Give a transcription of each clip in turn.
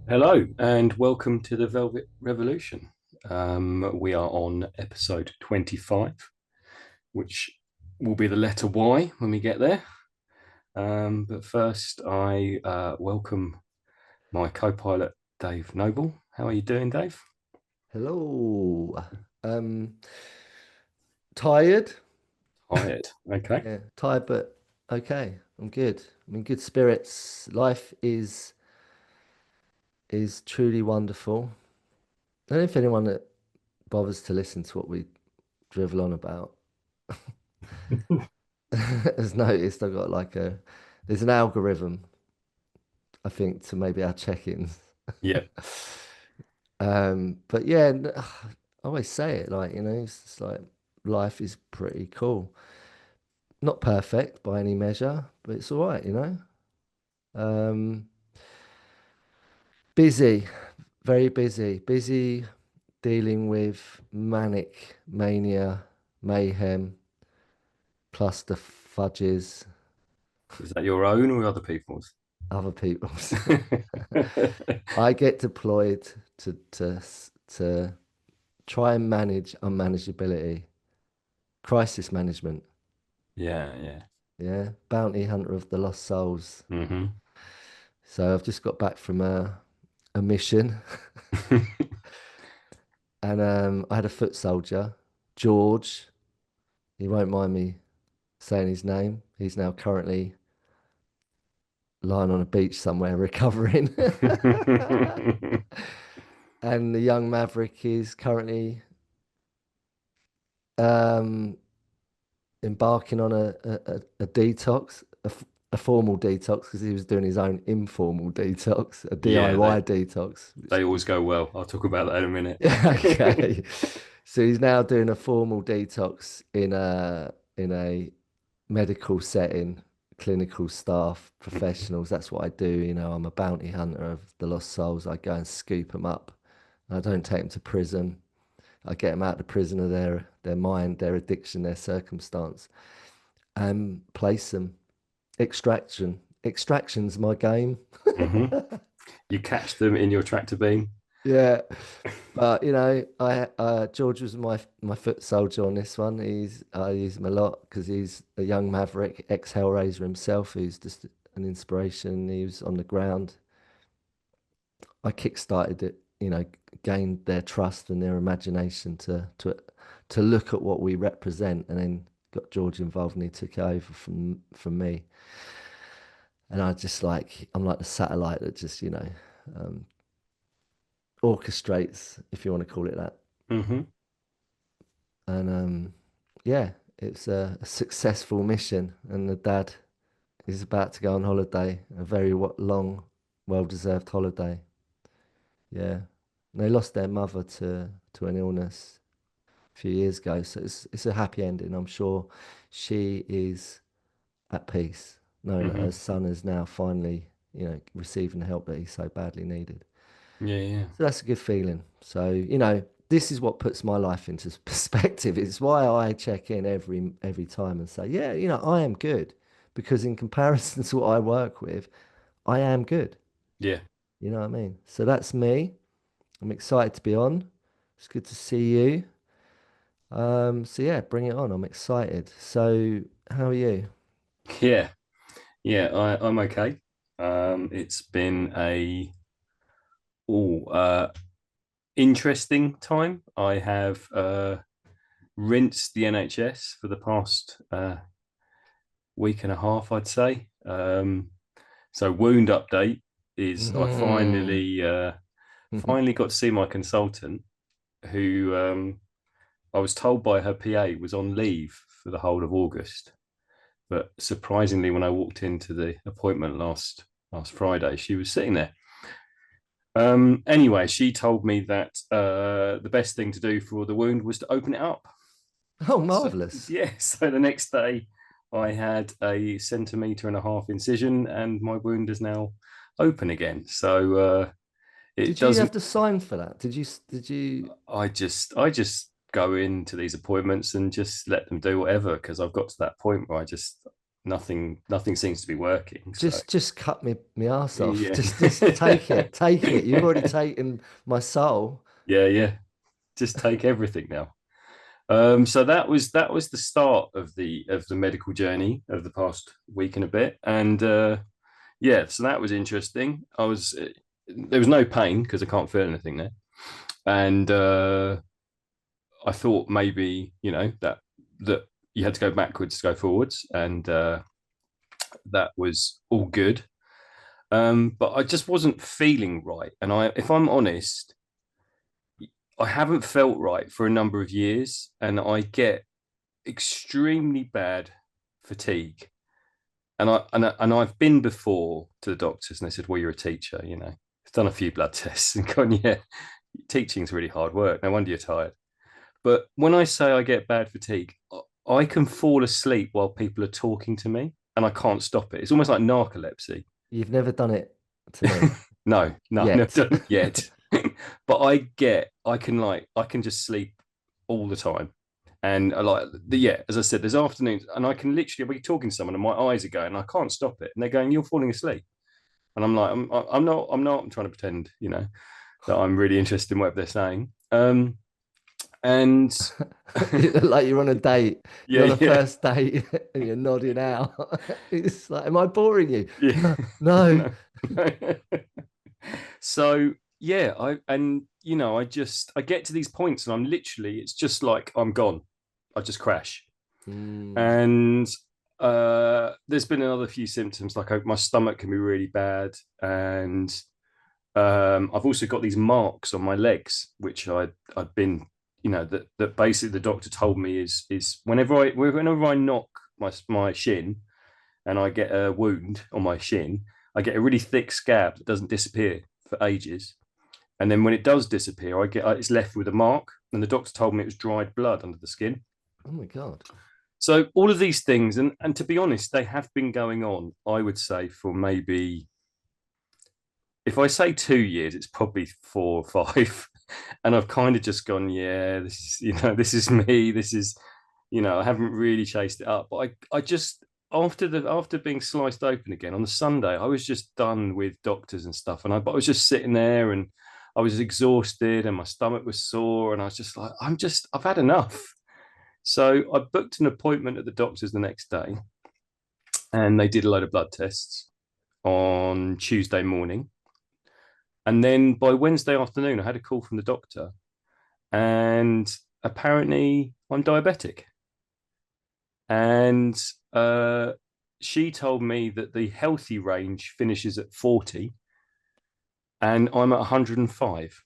Hello and welcome to the Velvet Revolution. We are on episode 25, which will be the letter Y when we get there. But first, I welcome my co pilot, Dave Noble. How are you doing, Dave? Hello. Um, Tired? Tired. Okay. Yeah, tired, but okay. I'm good. I'm in good spirits. Life is truly wonderful. I don't know if anyone that bothers to listen to what we drivel on about has noticed I've got there's an algorithm, I think, to maybe our check-ins. Yeah. But yeah, I always say it it's just like life is pretty cool. Not perfect by any measure, but it's all right. Um, Busy, very busy, busy dealing with manic mania, mayhem, plus the fudges, Is that your own or other people's? other people's. I get deployed to try and manage unmanageability, crisis management. Yeah, yeah. Yeah, bounty hunter of the lost souls. Hmm. So I've just got back from a mission, and I had a foot soldier, George. He won't mind me saying his name. He's now currently lying on a beach somewhere recovering. And the young Maverick is currently um, embarking on a detox, a formal detox, because he was doing his own informal detox, a Yeah, DIY detox. they always go well. I'll talk about that in a minute. Okay. So he's now doing a formal detox in a medical setting, clinical staff, professionals. That's what I do. I'm a bounty hunter of the lost souls. I go and scoop them up. I don't take them to prison. I get them out of the prison of their mind, their addiction, their circumstance, and place them. Extraction. Extraction's my game. Hmm. You catch them in your tractor beam. Yeah. But I George was my foot soldier on this one. I use him a lot because he's a young maverick, ex-Hellraiser himself, who's just an inspiration. He was on the ground. I kick-started it, gained their trust and their imagination to look at what we represent, and then got George involved, and he took it over from me. And I'm like the satellite that just um, orchestrates, if you want to call it that. Hmm. And yeah, it's a successful mission. And the dad is about to go on holiday, a very long, well-deserved holiday. Yeah. And they lost their mother to an illness a few years ago. So it's a happy ending. I'm sure she is at peace, knowing that her Hmm. son is now finally, receiving the help that he so badly needed. Yeah, yeah. So that's a good feeling. So, this is what puts my life into perspective. It's why I check in every time and say, yeah, I am good. Because in comparison to what I work with, I am good. Yeah. You know what I mean? So that's me. I'm excited to be on. It's good to see you. So yeah, bring it on. I'm excited. So how are you? Yeah. Yeah, I'm okay. It's been a oh interesting time. I have rinsed the NHS for the past week and a half, I'd say. So wound update is I Mhm. finally got to see my consultant, who I was told by her PA was on leave for the whole of August. But surprisingly, when I walked into the appointment last Friday, she was sitting there. Anyway, she told me that the best thing to do for the wound was to open it up. Oh, So marvelous. yeah, so the next day I had a centimetre and a half incision, and my wound is now open again. So it Did you have doesn't. to sign for that? Did you? I just go into these appointments and just let them do whatever because I've got to that point where I just nothing seems to be working. So Just cut me ass off. yeah, Just take it. Take it. You've already taken my soul. yeah, just take everything now. So that was the start of the medical journey of the past week and a bit, and yeah, so that was interesting. There was no pain because I can't feel anything there, and I thought maybe that you had to go backwards to go forwards, and that was all good. But I just wasn't feeling right, and if I'm honest, I haven't felt right for a number of years, and I get extremely bad fatigue. And I've been before to the doctors, and they said, "Well, you're a teacher, I've done a few blood tests and gone, yeah, teaching's really hard work. No wonder you're tired." But when I say I get bad fatigue, I can fall asleep while people are talking to me, and I can't stop it. It's almost like narcolepsy. You've never done it to me No, no, no, yet. done yet. But I can just sleep all the time. And I yeah, as I said, there's afternoons, and I can literally be talking to someone, and my eyes are going, and I can't stop it, and they're going, "You're falling asleep," and I'm like, I'm not, I'm trying to pretend, that I'm really interested in whatever they're saying. And Like you're on a date, you're yeah, on a yeah, first date and you're nodding out. It's like, am I boring you? yeah, No, no. no, no. So yeah, I get to these points, and I'm literally, it's just like I'm gone. I just crash. Mm. And there's been another few symptoms, like my stomach can be really bad, and I've also got these marks on my legs, which I'd been, that basically the doctor told me is whenever I knock my shin and I get a wound on my shin, I get a really thick scab that doesn't disappear for ages, and then when it does disappear, it's left with a mark, and the doctor told me it was dried blood under the skin. Oh my God. So all of these things, and to be honest, they have been going on, I would say, for maybe, if I say 2 years, it's probably 4 or 5. And I've kind of just gone, yeah, this is me. This is, I haven't really chased it up. But I just, after being sliced open again on the Sunday, I was just done with doctors and stuff. But I was just sitting there, and I was exhausted, and my stomach was sore, and I was just like, I've had enough. So I booked an appointment at the doctor's the next day, and they did a load of blood tests on Tuesday morning. And then by Wednesday afternoon, I had a call from the doctor, and apparently I'm diabetic. And she told me that the healthy range finishes at 40, and I'm at 105.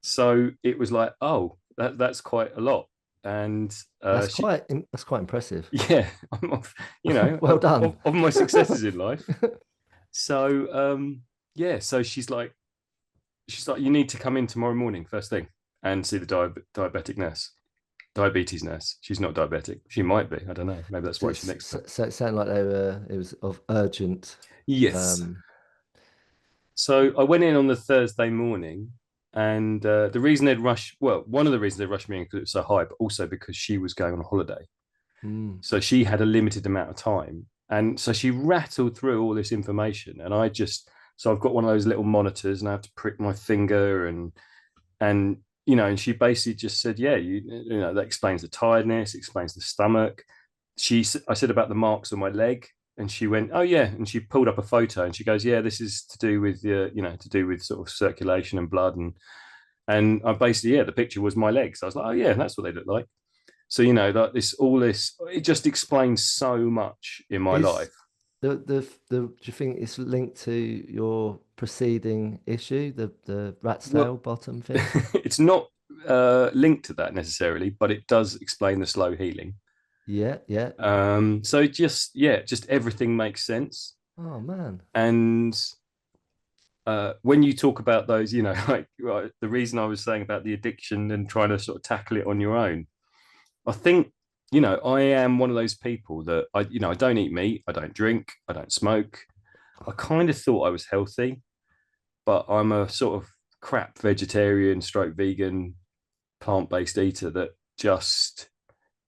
So it was like, oh, that's quite a lot. And That's quite impressive. yeah, I'm off, Well done. of my successes in life. So yeah, so she's like, you need to come in tomorrow morning first thing and see the diabetic nurse, diabetes nurse. She's not diabetic. She might be. I don't know. Maybe that's So, why she's next to her. so it sounded like it was of urgent. Yes. Um, So I went in on the Thursday morning, and the reason they'd rush, well, one of the reasons they rushed me in because it was so high, but also because she was going on a holiday. mm. So she had a limited amount of time. And so she rattled through all this information. And so I've got one of those little monitors, and I have to prick my finger, and she basically just said, yeah, that explains the tiredness, explains the stomach. I said about the marks on my leg, and she went, oh yeah. And she pulled up a photo, and she goes, yeah, this is to do with to do with sort of circulation and blood. And I basically, yeah, the picture was my legs. I was like, oh yeah, that's what they look like. So that it just explains so much in my Is life. do you think it's linked to your preceding issue, the rat's Well, tail bottom thing? it's not linked to that necessarily, but it does explain the slow healing. Yeah, yeah. So just everything makes sense. Oh man. And when you talk about those, like, right, the reason I was saying about the addiction and trying to sort of tackle it on your own, I think, I am one of those people that I don't eat meat, I don't drink, I don't smoke. I kind of thought I was healthy, but I'm a sort of crap vegetarian stroke vegan plant-based eater that just,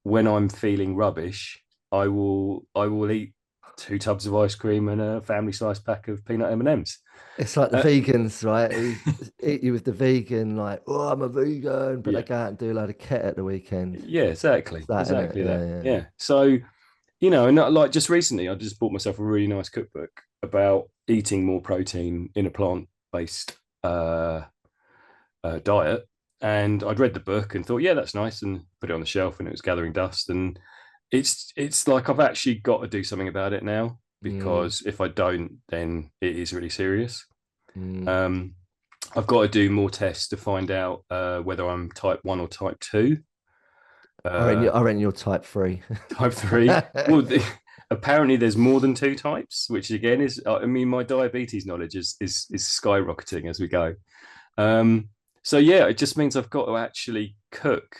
when I'm feeling rubbish, I will eat 2 tubs of ice cream and a family size pack of peanut M&Ms. It's like the Uh, vegans, right? Who hit you with the vegan, like, oh, I'm a vegan, but they yeah, go out and do a load of ket at the weekend. yeah, It's exactly, that, isn't it? exactly Yeah, that. yeah. Yeah. So, and like just recently, I just bought myself a really nice cookbook about eating more protein in a plant-based uh, diet. And I'd read the book and thought, yeah, that's nice, and put it on the shelf, and it was gathering dust. And it's like I've actually got to do something about it now, Mm, because if I don't, then it is really serious. mm. Um, I've got to do more tests to find out whether I'm type 1 or type 2. Uh, I reckon you're type three. type 3. Well, apparently there's more than 2 types, which again is, I mean, my diabetes knowledge is skyrocketing as we go. Um, so yeah, it just means I've got to actually cook,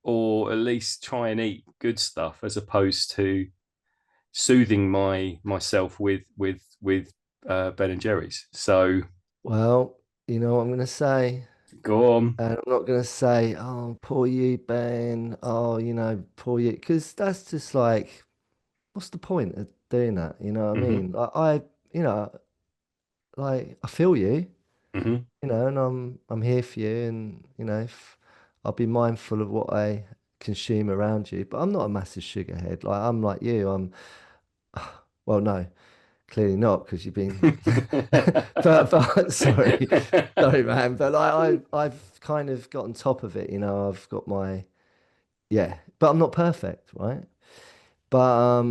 or at least try and eat good stuff, as opposed to soothing myself with Ben and Jerry's. So Well, you know what I'm gonna say? go on. And I'm not gonna say, oh, poor you, Ben. Oh, poor you, because that's just like, what's the point of doing that? You know what I Hmm. mean? You know, like I feel you, Hmm. and I'm here for you, and if I'll be mindful of what I consume around you, but I'm not a massive sugar head. Like I'm like you. Well, no, clearly not, because you've been. But sorry, sorry, man. But like I've kind of got on top of it. I've got my yeah, but I'm not perfect, right? But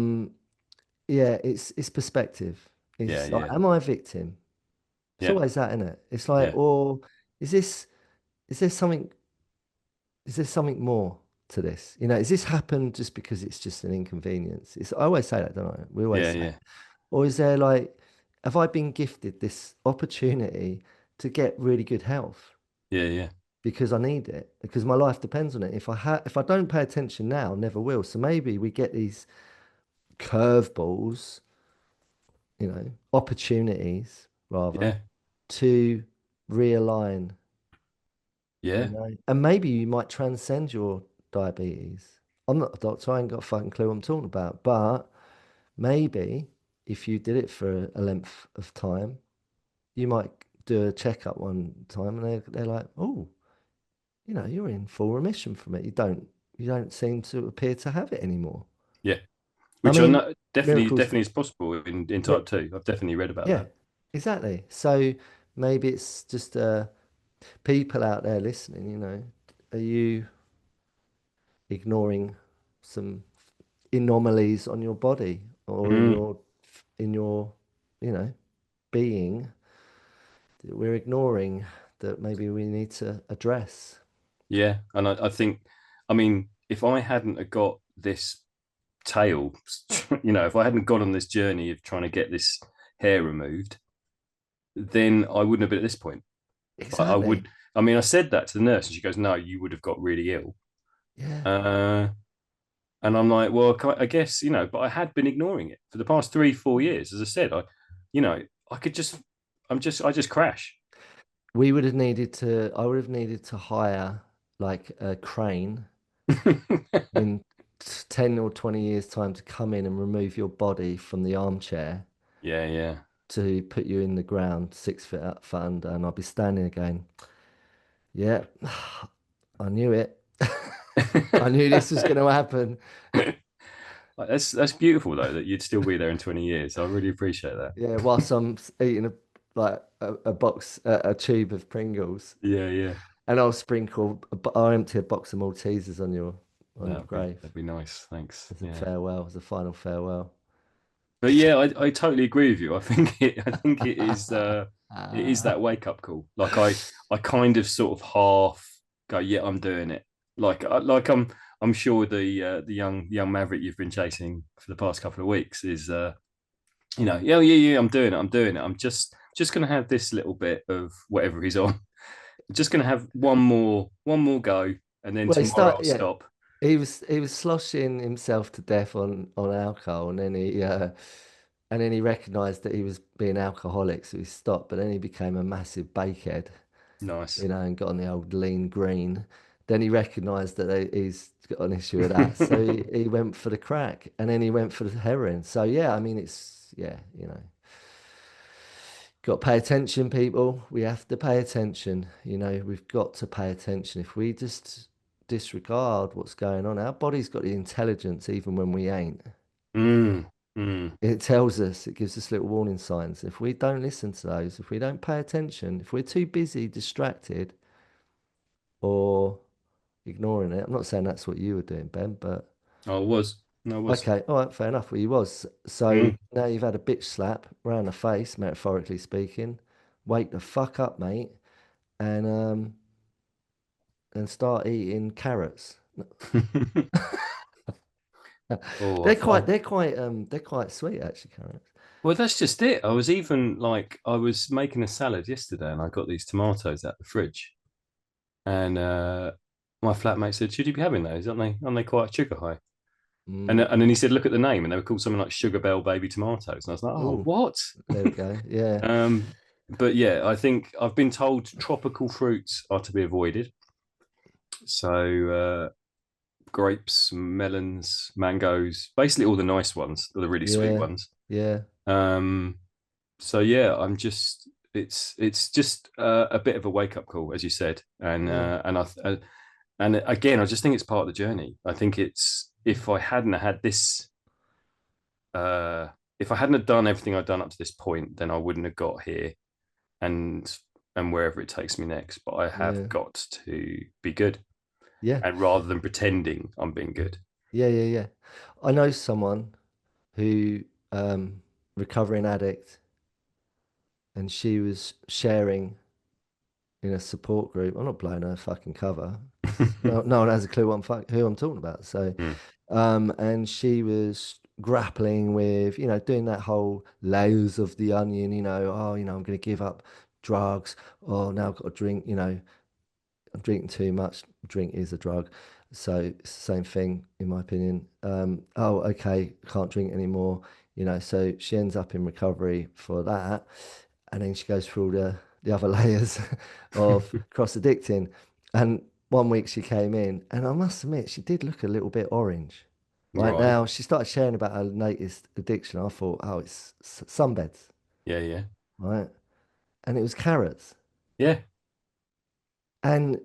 yeah, it's perspective. Yeah, It's like, yeah, am I a victim? It's yeah, always that, isn't it? It's like, yeah, or is this is there something is there something more to this? Is this happened just because it's just an inconvenience? I always say that, don't I? We always yeah, say yeah, it. Or is there like, have I been gifted this opportunity to get really good health yeah, yeah, because I need it, because my life depends on it? If I don't pay attention now, I never will. So maybe we get these curveballs, opportunities rather, yeah, to realign, yeah, and maybe you might transcend your diabetes. I'm not a doctor, I ain't got a fucking clue what I'm talking about, but maybe if you did it for a length of time, you might do a checkup one time, and they're like, oh, you're in full remission from it. You don't seem to appear to have it anymore. yeah. I Which I mean, know definitely miracles, definitely is possible in mi- type 2. I've definitely read about yeah, that. exactly. So maybe it's just people out there listening, are you ignoring some anomalies on your body or in Mm, your you know being that we're ignoring, that maybe we need to address? yeah, and I think, I mean, if I hadn't have got this tail, if I hadn't gone on this journey of trying to get this hair removed, then I wouldn't have been at this point. I Exactly. would. I mean, I said that to the nurse, and she goes, "No, you would have got really ill." Yeah. Uh, and I'm like, "Well, I guess but I had been ignoring it for the past 3, 4 years. As I said, you know, I could just, I just crash." I would have needed to hire like a crane in 10 or 20 years time to come in and remove your body from the armchair, Yeah, yeah. to put you in the ground 6 foot up, foot under, and I'll be standing again. Yeah, I knew it. I knew this was going to happen. Like, that's beautiful though, that you'd still be there in 20 years. I really appreciate that. Yeah, whilst I'm eating a box, a tube of Pringles, Yeah, yeah. and I'll empty a box of Maltesers on your grave That'd be nice. Thanks. as a Yeah. farewell, as a final farewell. But yeah, I totally agree with you. I think it is Ah, that wake up call. Like I kind of sort of half go, yeah, I'm doing it. Like I'm sure the young maverick you've been chasing for the past couple of weeks is yeah, yeah, yeah, I'm doing it. I'm doing it. I'm just gonna have this little bit of whatever he's on. I'm just gonna have one more go, and then well, tomorrow I'll stop. he was sloshing himself to death on alcohol, and then he recognised that he was being alcoholic, so he stopped. But then he became a massive bakehead, Nice. and got on the old lean green. then he recognised that he's got an issue with that. So he went for the crack and then he went for the heroin. So yeah, I mean, yeah, got to pay attention, people. We have to pay attention. We've got to pay attention. If we just disregard what's going on, our body's got the intelligence even when we ain't. Mm, mm. It tells us, it gives us little warning signs. If we don't listen to those, if we don't pay attention, if we're too busy, distracted, or ignoring it, I'm not saying that's what you were doing, Ben, but I was. I was. okay, all right, fair enough. Well, he was. So Mm. now you've had a bitch slap round the face, metaphorically speaking. Wake the fuck up, mate, and start eating carrots. Oh, They're quite, they're quite sweet actually, carrots. well, that's just it. I was even like, I was making a salad yesterday and I got these tomatoes out the fridge. And my flatmate said, should you be having those? Aren't they quite sugar high? Mm. And then he said, look at the name. And they were called something like Sugar Bell Baby Tomatoes. And I was like, oh, Oh, what? there we go. Yeah, But yeah, I think I've been told tropical fruits are to be avoided. So grapes, melons, mangoes, basically all the nice ones, the really sweet yeah, ones. yeah, Um, so yeah, it's just a bit of a wake up call, as you said, yeah, and again, I just think it's part of the journey. I think it's if I hadn't had this, uh, if I hadn't have done everything I've done up to this point, then I wouldn't have got here and wherever it takes me next. But I have yeah, got to be good, yeah, and rather than pretending I'm being good. yeah, yeah, yeah. I know someone who recovering addict, and she was sharing in a support group. I'm not blowing her fucking cover because no one has a clue who I'm talking about. So, Mm. and she was grappling with, doing that whole layers of the onion, oh, I'm going to give up drugs. Oh, now I've got to drink, I'm drinking too much. Drink is a drug. So it's the same thing, in my opinion. Oh, okay, can't drink anymore. So she ends up in recovery for that. And then she goes through all the other layers of cross addicting. And one week she came in, and I must admit, she did look a little bit orange. Right Right. now, she started sharing about her latest addiction. I thought, oh, it's sunbeds, Yeah. Yeah. right? And it was carrots. Yeah. And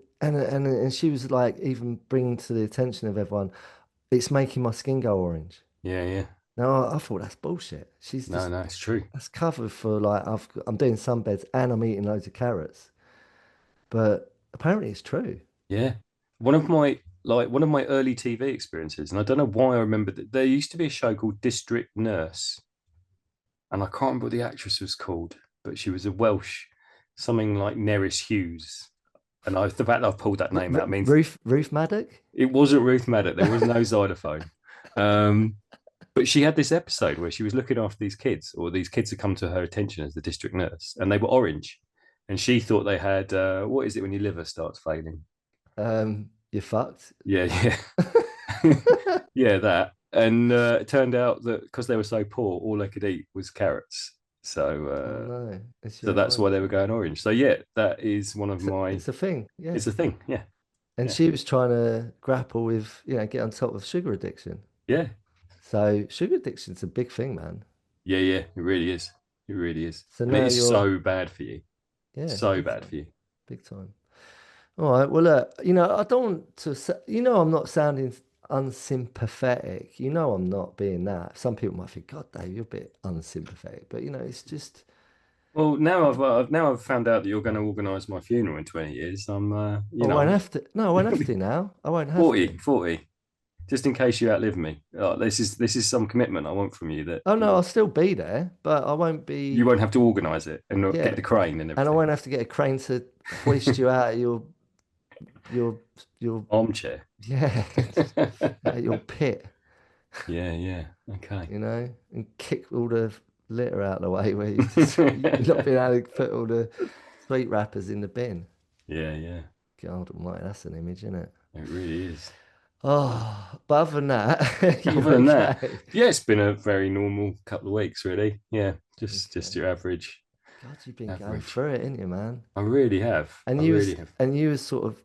she was like even bringing to the attention of everyone, it's making my skin go orange. Yeah. Yeah. Now I thought that's bullshit. She's No, just no, it's true. that's covered for like I'm doing sunbeds and I'm eating loads of carrots, but apparently it's true. Yeah. One of my early TV experiences, and I don't know why I remember that there used to be a show called District Nurse, and I can't remember what the actress was called, but she was a Welsh, something like Neris Hughes. And the fact that I've pulled that name out means Ruth Maddock. it wasn't Ruth Maddock. There was no xylophone. Um, but she had this episode where she was looking after these kids, or these kids had come to her attention as the district nurse, and they were orange. And she thought they had, what is it when your liver starts failing? You're fucked. Yeah, yeah. Yeah, that. And it turned out that because they were so poor, all they could eat was carrots. So, Oh no, it's so your that's why they orange. were going orange. So yeah, that is one of It's my. a thing, yeah. It's a thing. Yeah, And yeah, she was trying to grapple with, get on top of sugar addiction. yeah, So sugar addiction's a big thing, man. yeah, yeah. It really is. It really is, So and it now is you're, so bad for you. yeah, So big bad time, for you. big time. All right. Well, I don't want to say, I'm not sounding unsympathetic. I'm not being that. Some people might think, God, Dave, you're a bit unsympathetic. But, it's just, Well, now I've found out that you're going to organise my funeral in 20 years. I won't I'm have to. No, I won't have to now. I won't have 40, to. 40, just in case you outlive me. This is some commitment I want from you that Oh, no, I'll still be there, but I won't you be, won't have to organise it and not yeah. get the crane and And I everything. won't have to get a crane to hoist you out of your, your, Armchair. yeah, out of your pit, Yeah, yeah. Okay. and kick all the litter out of the way where you've not been able to put all the sweet wrappers in the bin. Yeah, yeah. God almighty, that's an image, isn't it? It really is. Oh, but other than that, you Other than that, okay? yeah, it's been a very normal couple of weeks, really. Yeah, just Okay. your average, God, you've been going average. through it, ain't you, man? I really have. And I you really was have. and you was sort of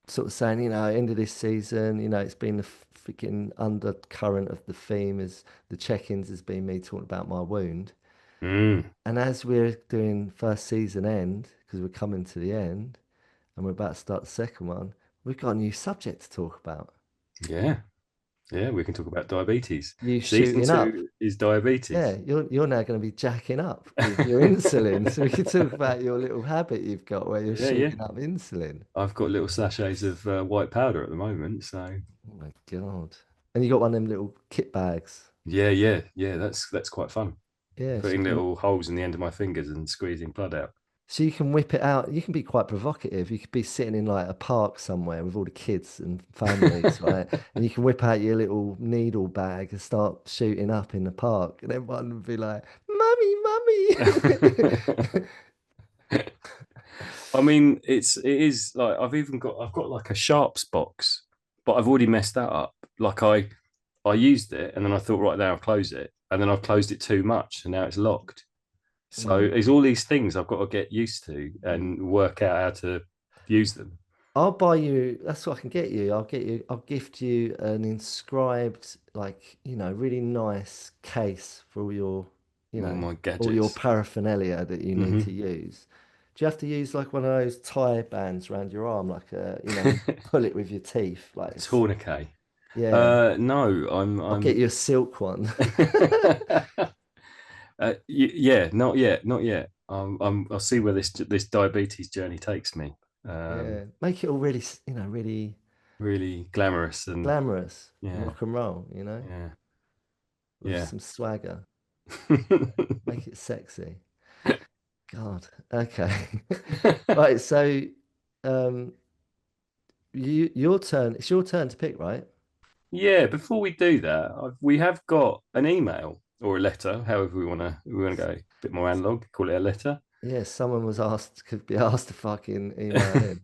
sort of saying, end of this season, it's been the freaking undercurrent of the theme is the check-ins has been me talking about my wound. Mm, And as we're doing first season end, because we're coming to the end and we're about to start the second one, we've got a new subject to talk about. yeah. Yeah, we can talk about diabetes. You Season shooting up. two is diabetes. Yeah, you're now going to be jacking up with your insulin. So we can talk about your little habit you've got where you're Yeah, yeah. shooting up insulin. I've got little sachets of white powder at the moment, so Oh my God. And you got one of them little kit bags. yeah, yeah, yeah. That's quite fun. Yeah, Putting little holes in the end of my fingers and squeezing blood out. so you can whip it out. You can be quite provocative. You could be sitting in like a park somewhere with all the kids and families, right? And you can whip out your little needle bag and start shooting up in the park. And everyone would be like, "Mummy, mummy." I mean, it is like I've got like a sharps box, but I've already messed that up. Like I used it and then I thought, right now I'll close it, and then I've closed it too much, and now it's locked. So Mm. it's all these things I've got to get used to and work out how to use them. I'll buy you, that's what I can get you. I'll gift you an inscribed, like, really nice case for all your, All my all your gadgets. paraphernalia that you need to Hmm. use. Do you have to use like one of those tie bands around your arm, like and pull it with your teeth? Like, Tourniquet. yeah, No, I'll get I'm. you a silk one. Yeah, not yet, not yet. I'll see where this diabetes journey takes me. Yeah, make it all really, really Really glamorous and glamorous, yeah, rock and roll, yeah, with yeah. some swagger. Make it sexy. God. Okay. Right. So, um, your turn. It's your turn to pick, right? Yeah, before we do that, we have got an email or a letter, however we want to go a bit more analog, call it a letter. Yeah. Someone was asked, could be asked to fucking email in.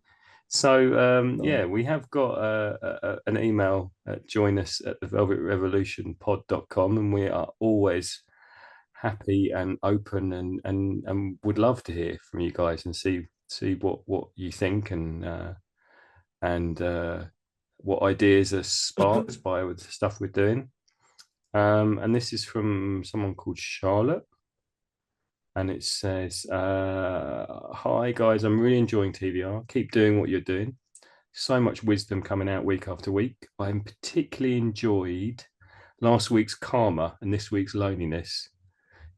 So Right. yeah, we have got an email at joinus at the velvetrevolutionpod.com, and we are always happy and open and would love to hear from you guys and see what you think and what ideas are sparked by the stuff we're doing. And this is from someone called Charlotte. And it says, Hi guys, I'm really enjoying TVR. Keep doing what you're doing. So much wisdom coming out week after week. I particularly enjoyed last week's karma and this week's loneliness.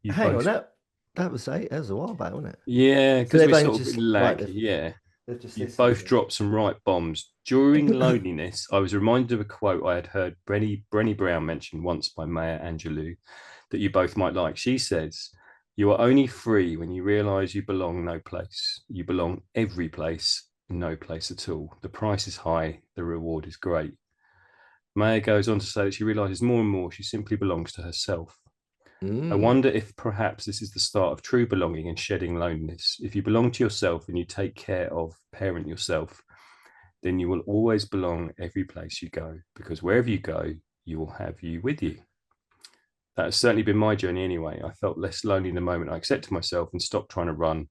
You Hang on. both, That was a while back, wasn't it? yeah, So because they've we're only sort of just lag. Yeah, they've just you listened both to dropped some right bombs. During loneliness, I was reminded of a quote I had heard Brenny Brown mentioned once by Maya Angelou that you both might like. She says, "You are only free when you realize you belong no place. You belong every place, no place at all. The price is high, the reward is great." Maya goes on to say that she realizes more and more she simply belongs to herself. it. I Mm. wonder if perhaps this is the start of true belonging and shedding loneliness. If you belong to yourself and you take care of, parent yourself, then you will always belong every place you go, because wherever you go, you will have you with you. That's certainly been my journey anyway. I felt less lonely in the moment I accepted myself and stopped trying to run.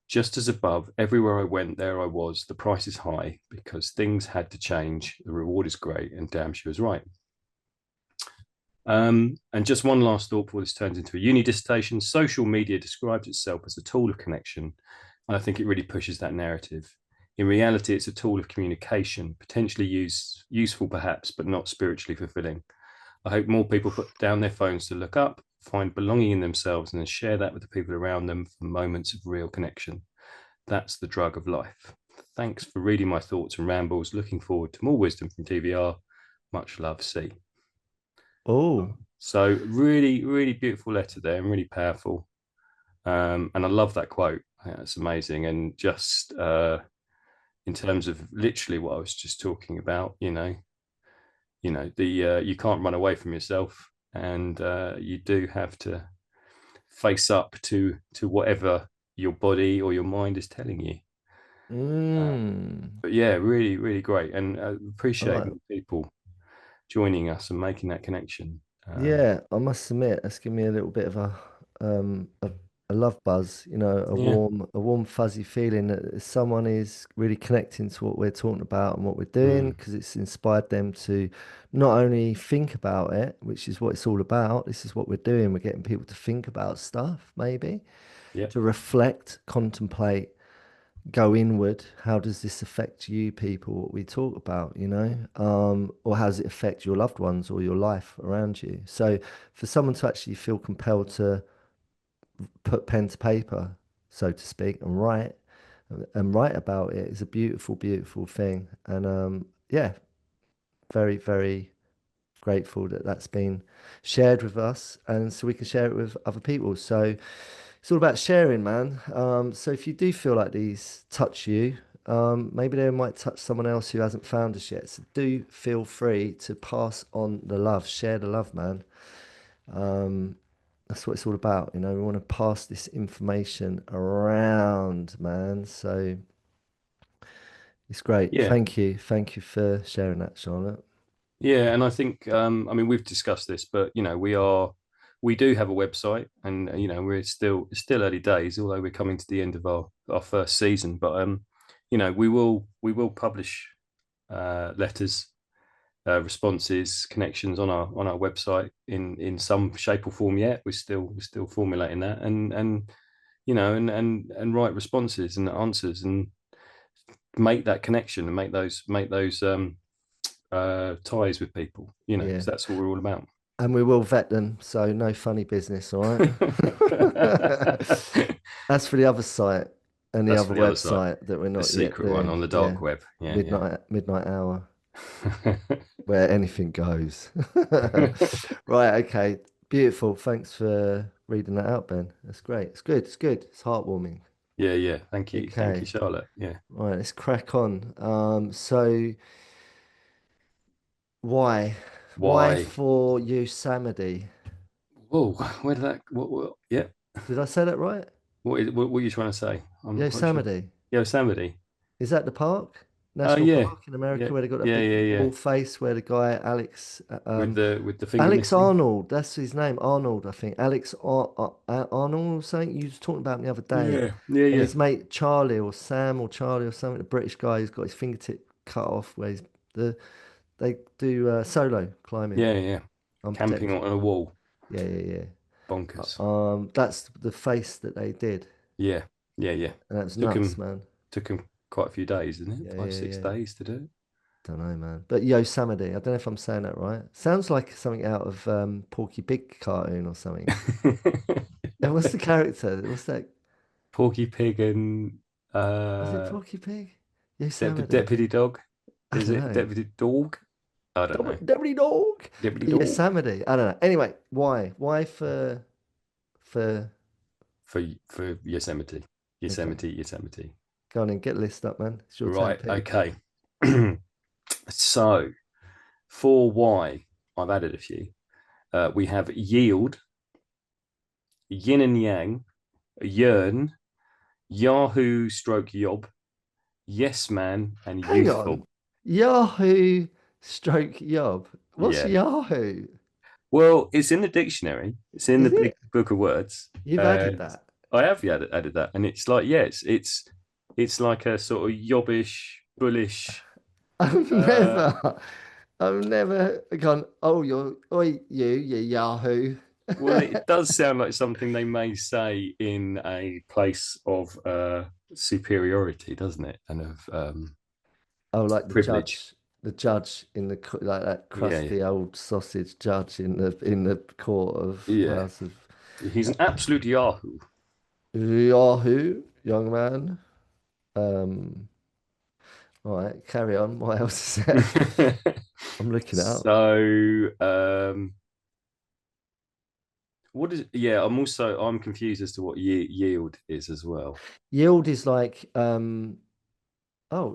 Just as above, everywhere I went, there I was. The price is high because things had to change. The reward is great, and damn, she was right. And just one last thought before this turns into a uni dissertation. Social media describes itself as a tool of connection, and I think it really pushes that narrative. In reality, it's a tool of communication, potentially useful perhaps, but not spiritually fulfilling. I hope more people put down their phones to look up, find belonging in themselves, and then share that with the people around them for moments of real connection. That's the drug of life. Thanks for reading my thoughts and rambles. Looking forward to more wisdom from TVR. Much love, C. Oh. So really, really beautiful letter there and really powerful. And I love that quote. I think that's amazing. And just in terms of literally what I was just talking about, the you can't run away from yourself, and you do have to face up to whatever your body or your mind is telling you. Mm. But yeah, really, really great, and All appreciate right. more people joining us and making that connection. Yeah, I must admit, that's given me a little bit of a a love buzz, Yeah. a warm, fuzzy feeling that someone is really connecting to what we're talking about and what we're doing Mm. because it's inspired them to not only think about it, which is what it's all about. This is what we're doing. We're getting people to think about stuff, maybe Yeah. to reflect, contemplate, go inward. How does this affect you, people? What we talk about, or how does it affect your loved ones or your life around you? So, for someone to actually feel compelled to put pen to paper, so to speak, and write about it is a beautiful, beautiful thing. And yeah, very, very grateful that that's been shared with us, and so we can share it with other people. So it's all about sharing, man. So if you do feel like these touch you, maybe they might touch someone else who hasn't found us yet. So do feel free to pass on the love, share the love, man. Um, that's what it's all about. We want to pass this information around, man. So it's great. Yeah. Thank you. Thank you for sharing that, Charlotte. Yeah, and I think I mean we've discussed this, but we do have a website, and we're still early days, although we're coming to the end of our first season. But we will publish letters, responses, connections on our website in some shape or form. Yet we're still formulating that, and and write responses and answers and make that connection and make those ties with people, Yeah. because that's what we're all about. And we will vet them, so no funny business, all right? As for the other site and the That's other for the other side, website that we're the not yet secret one doing, on the yeah, dark web. Yeah, yeah. midnight hour, where anything goes. Right, okay, beautiful. Thanks for reading that out, Ben. That's great. It's good. It's good. It's heartwarming. Yeah, yeah. Thank you, Okay, Charlotte. Yeah. right, let's crack on. So why, why Why? for Yosemite? Whoa, where did that? What? Yeah. Did I say that right? What are you trying to say? I'm not quite sure. Yosemite. Yosemite. Is that the park? Oh National yeah, Park in yeah, America where they got that yeah, big yeah, yeah. wall face where the guy With the finger Alex missing. Arnold, that's his name, Arnold, I think. Arnold or something you was talking about him the other day. Yeah, yeah, And yeah, his mate Charlie or Sam or Charlie or something, the British guy who's got his fingertip cut off where they do solo climbing, yeah, yeah. Camping unprotected. on a wall. Yeah, yeah, yeah. Bonkers. That's the face that they did. Yeah, yeah, yeah. And that was Took nuts, him man. took him quite a few days, didn't it? Yeah, Five, yeah, six yeah. days to do Don't know, man. But Yosemite, I don't know if I'm saying that right. Sounds like something out of Porky Pig cartoon or something. And what's the it. character? What's that? Porky Pig and Was it uh, Porky Pig? the Yosemite. deputy dog. I Is don't it know. deputy dog? I don't know. Deputy Dog. Deputy dog Yosemite. I don't know. Anyway, why? Why for for Yosemite. okay. Yosemite. Go on and get a list up, man. It's your turn, Right. Pete. Okay. So for why, I've added a few. We have yield, yin and yang, yearn, Yahoo stroke yob, yes man, and Hang on. youthful. Yahoo stroke yob. What's Yeah. Yahoo? Well, it's in the dictionary. It's in the Is big it? book of words. You've added that. I have added that, and it's like it's like a sort of yobbish, bullish. I've Uh, I've never gone, oh, you Yahoo. well, it does sound like something they may say in a place of superiority, doesn't it? And of Oh, like privilege. the judge in like that Yeah, crusty old sausage judge in the court of yeah. House of He's an absolute yahoo. Yahoo, young man. Um, all right, carry on. What else is there? I'm looking it up. So, what is? Yeah, I'm confused as to what yield is as well. Yield is like, oh,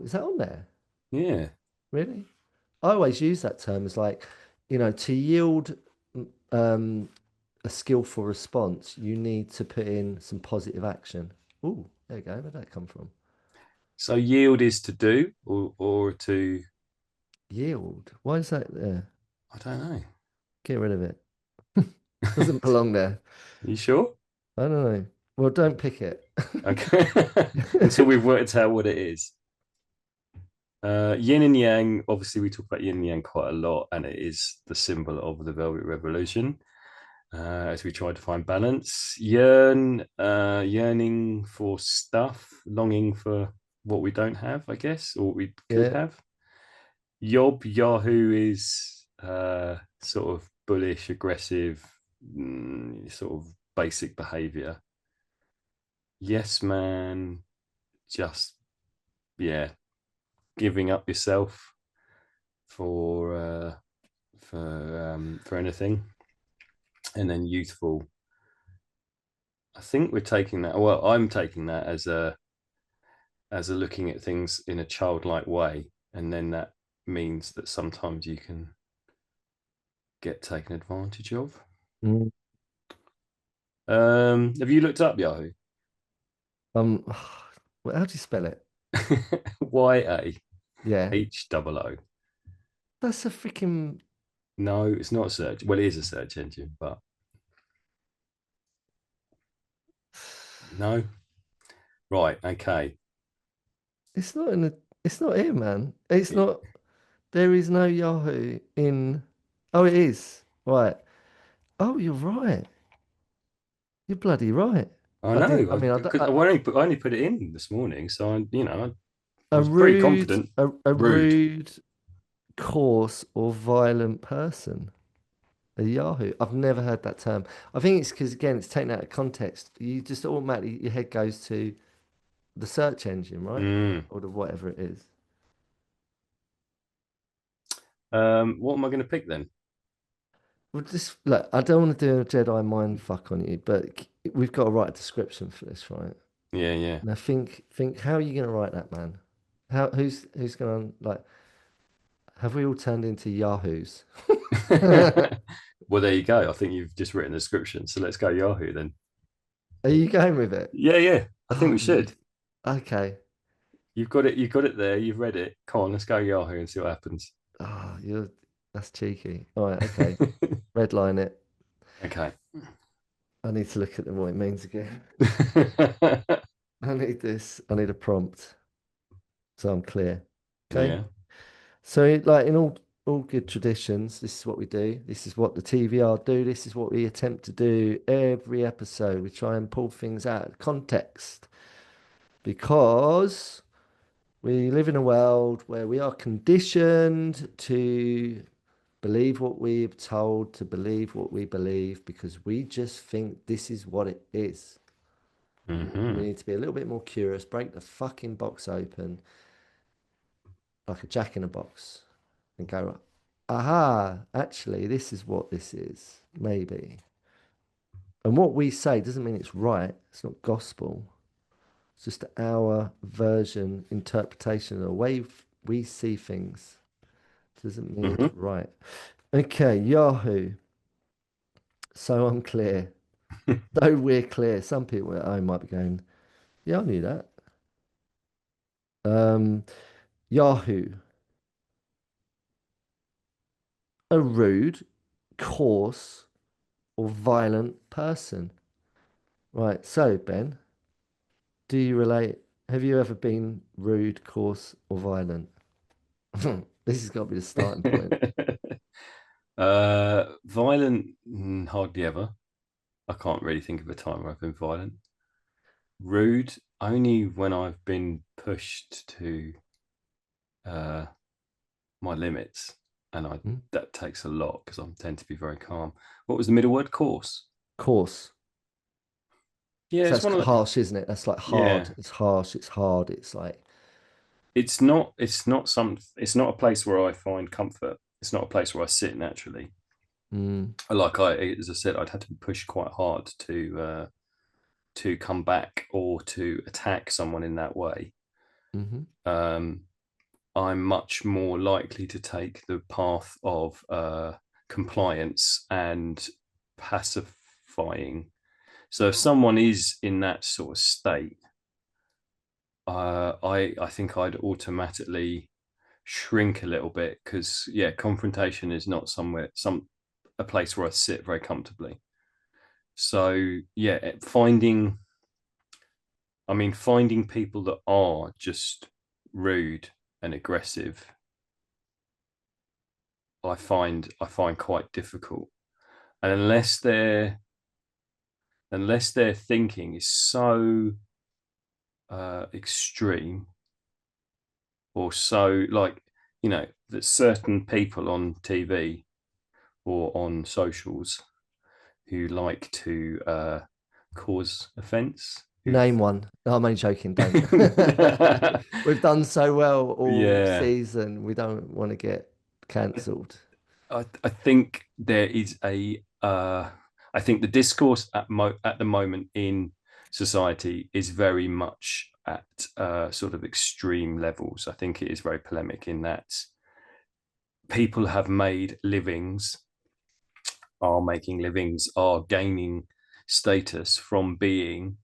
is that on there? Yeah. Really? I always use that term as like, to yield um, a skillful response, you need to put in some positive action. Oh, there you go. Where'd that come from? So yield is to do or to Yield. Why is that there? I don't know. Get rid of it. Doesn't belong there. You sure? I don't know. Well, don't pick it. Okay. Until we've worked out what it is. Yin and yang, obviously, we talk about yin and yang quite a lot, and it is the symbol of the Velvet Revolution. As we try to find balance, yearning for stuff, longing for what we don't have, I guess, or what we could Yeah. have. Yahoo is sort of bullish, aggressive, sort of basic behavior. Yes, man, just yeah, giving up yourself for for anything, and then youthful. I think we're taking that. Well, I'm taking that as a looking at things in a childlike way, and then that means that sometimes you can get taken advantage of. Mm. Have you looked up Yahoo? Um, well, how do you spell it? Yeah. YAHOO. That's a freaking. No, it's not a search. Well, it is a search engine, but no. Right. Okay. It's not in the. It's not here, man. It's not. There is no Yahoo in. Oh, it is. Right. Oh, you're right. You're bloody right. I I didn't. I know. mean, I only put it in this morning, so I a was pretty rude, confident. a Rude. rude, coarse, or violent person. A Yahoo. I've never heard that term. I think it's because again, it's taken out of context. You just automatically your head goes to the search engine, right? Mm. Or the whatever it is. What am I going to pick then? Well, just look, I don't want to do a Jedi mind fuck on you, but we've got to write a description for this, right? Yeah, yeah. Now think, how are you going to write that, man? Who's going to like? Have we all turned into Yahoos? Are Well, there you go. I think you've just written a description, so let's go Yahoo then. you going with it? Yeah, yeah. I think Oh, we should. okay. You've got it. You've got it there. You've read it. Come on, let's go Yahoo and see what happens. Oh, that's cheeky. All right, okay. Redline it. Okay. I need to look at what it means again. I need this. I need a prompt so I'm clear. Okay. Yeah. So, like in all good traditions, this is what we do. This is what the TVR do. This is what we attempt to do every episode. We try and pull things out of context because we live in a world where we are conditioned to believe what we're told, to believe what we believe, because we just think this is what it is. We Hmm. need to be a little bit more curious, break the fucking box open like a jack in a box and go, aha, actually, this is what this is, maybe. And what we say doesn't mean it's right. It's not gospel. It's just our version, interpretation of the way we see things. Doesn't mean it's Hmm. right. Okay, Yahoo. So I'm clear. So we're clear. Some people at home might be going, yeah, I knew that. Um, Yahoo. A rude, coarse, or violent person. Right. So, Ben, do you relate? Have you ever been rude, coarse, or violent? This has got to be the starting point. Violent, hardly ever. I can't really think of a time where I've been violent. Rude, only when I've been pushed to uh, my limits, and I Hmm? that takes a lot because I tend to be very calm. What was the middle word? Coarse. Coarse. Yeah, So it's that's one of the. harsh, isn't it? That's like hard. Yeah, It's harsh. It's hard. It's like, it's not. It's not some. It's not a place where I find comfort. It's not a place where I sit naturally. mm, As I said, I'd had to be pushed quite hard to come back or to attack someone in that way. hmm Um, I'm much more likely to take the path of compliance and pacifying. So if someone is in that sort of state, I think I'd automatically shrink a little bit because yeah, confrontation is not a place where I sit very comfortably. So yeah, finding I mean, finding people that are just rude and aggressive, I find quite difficult. And unless their thinking is so extreme, or so, like, that certain people on TV or on socials who like to cause offence. Name one. No, I'm only joking. Don't. We've done so well all Yeah, season. We don't want to get cancelled. I think there is I think the discourse at the moment in society is very much at sort of extreme levels. I think it is very polemic in that people have made livings, are making livings, are gaining status from being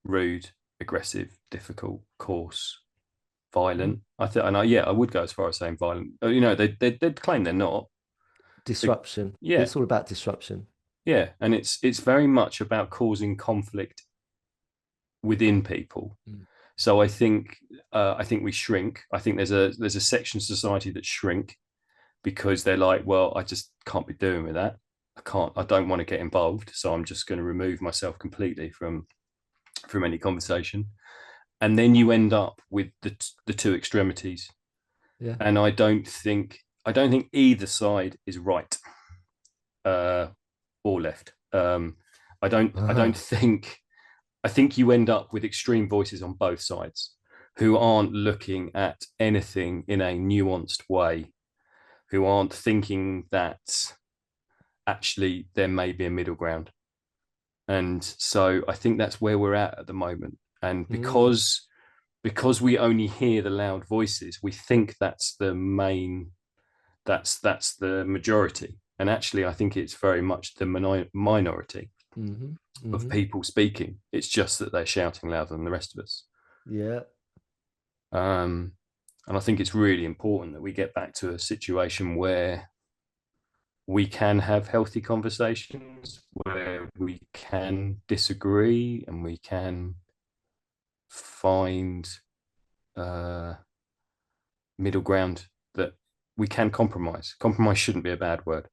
rude, aggressive, difficult, coarse, Mhm. violent. I would go as far as saying violent. They'd claim they're not. They, Disruption. yeah, It's all about disruption. yeah, and it's very much about causing conflict within people. Mm. So I think we shrink. I think there's a section of society that shrink because they're like, well, I just can't be doing with that. I don't want to get involved, so I'm just going to remove myself completely from any conversation. And then you end up with the two extremities. Yeah. And I don't think either side is right, uh, or left. I don't think I think you end up with extreme voices on both sides who aren't looking at anything in a nuanced way, who aren't thinking that actually there may be a middle ground. And so I think that's where we're at the moment. And Mm. because we only hear the loud voices, we think that's the majority. And actually, I think it's very much the minority Hmm. of Hmm. people speaking. It's just that they're shouting louder than the rest of us. Yeah. Um, and I think it's really important that we get back to a situation where we can have healthy conversations, where we can disagree and we can find uh, middle ground, that we can compromise. Compromise shouldn't be a bad word.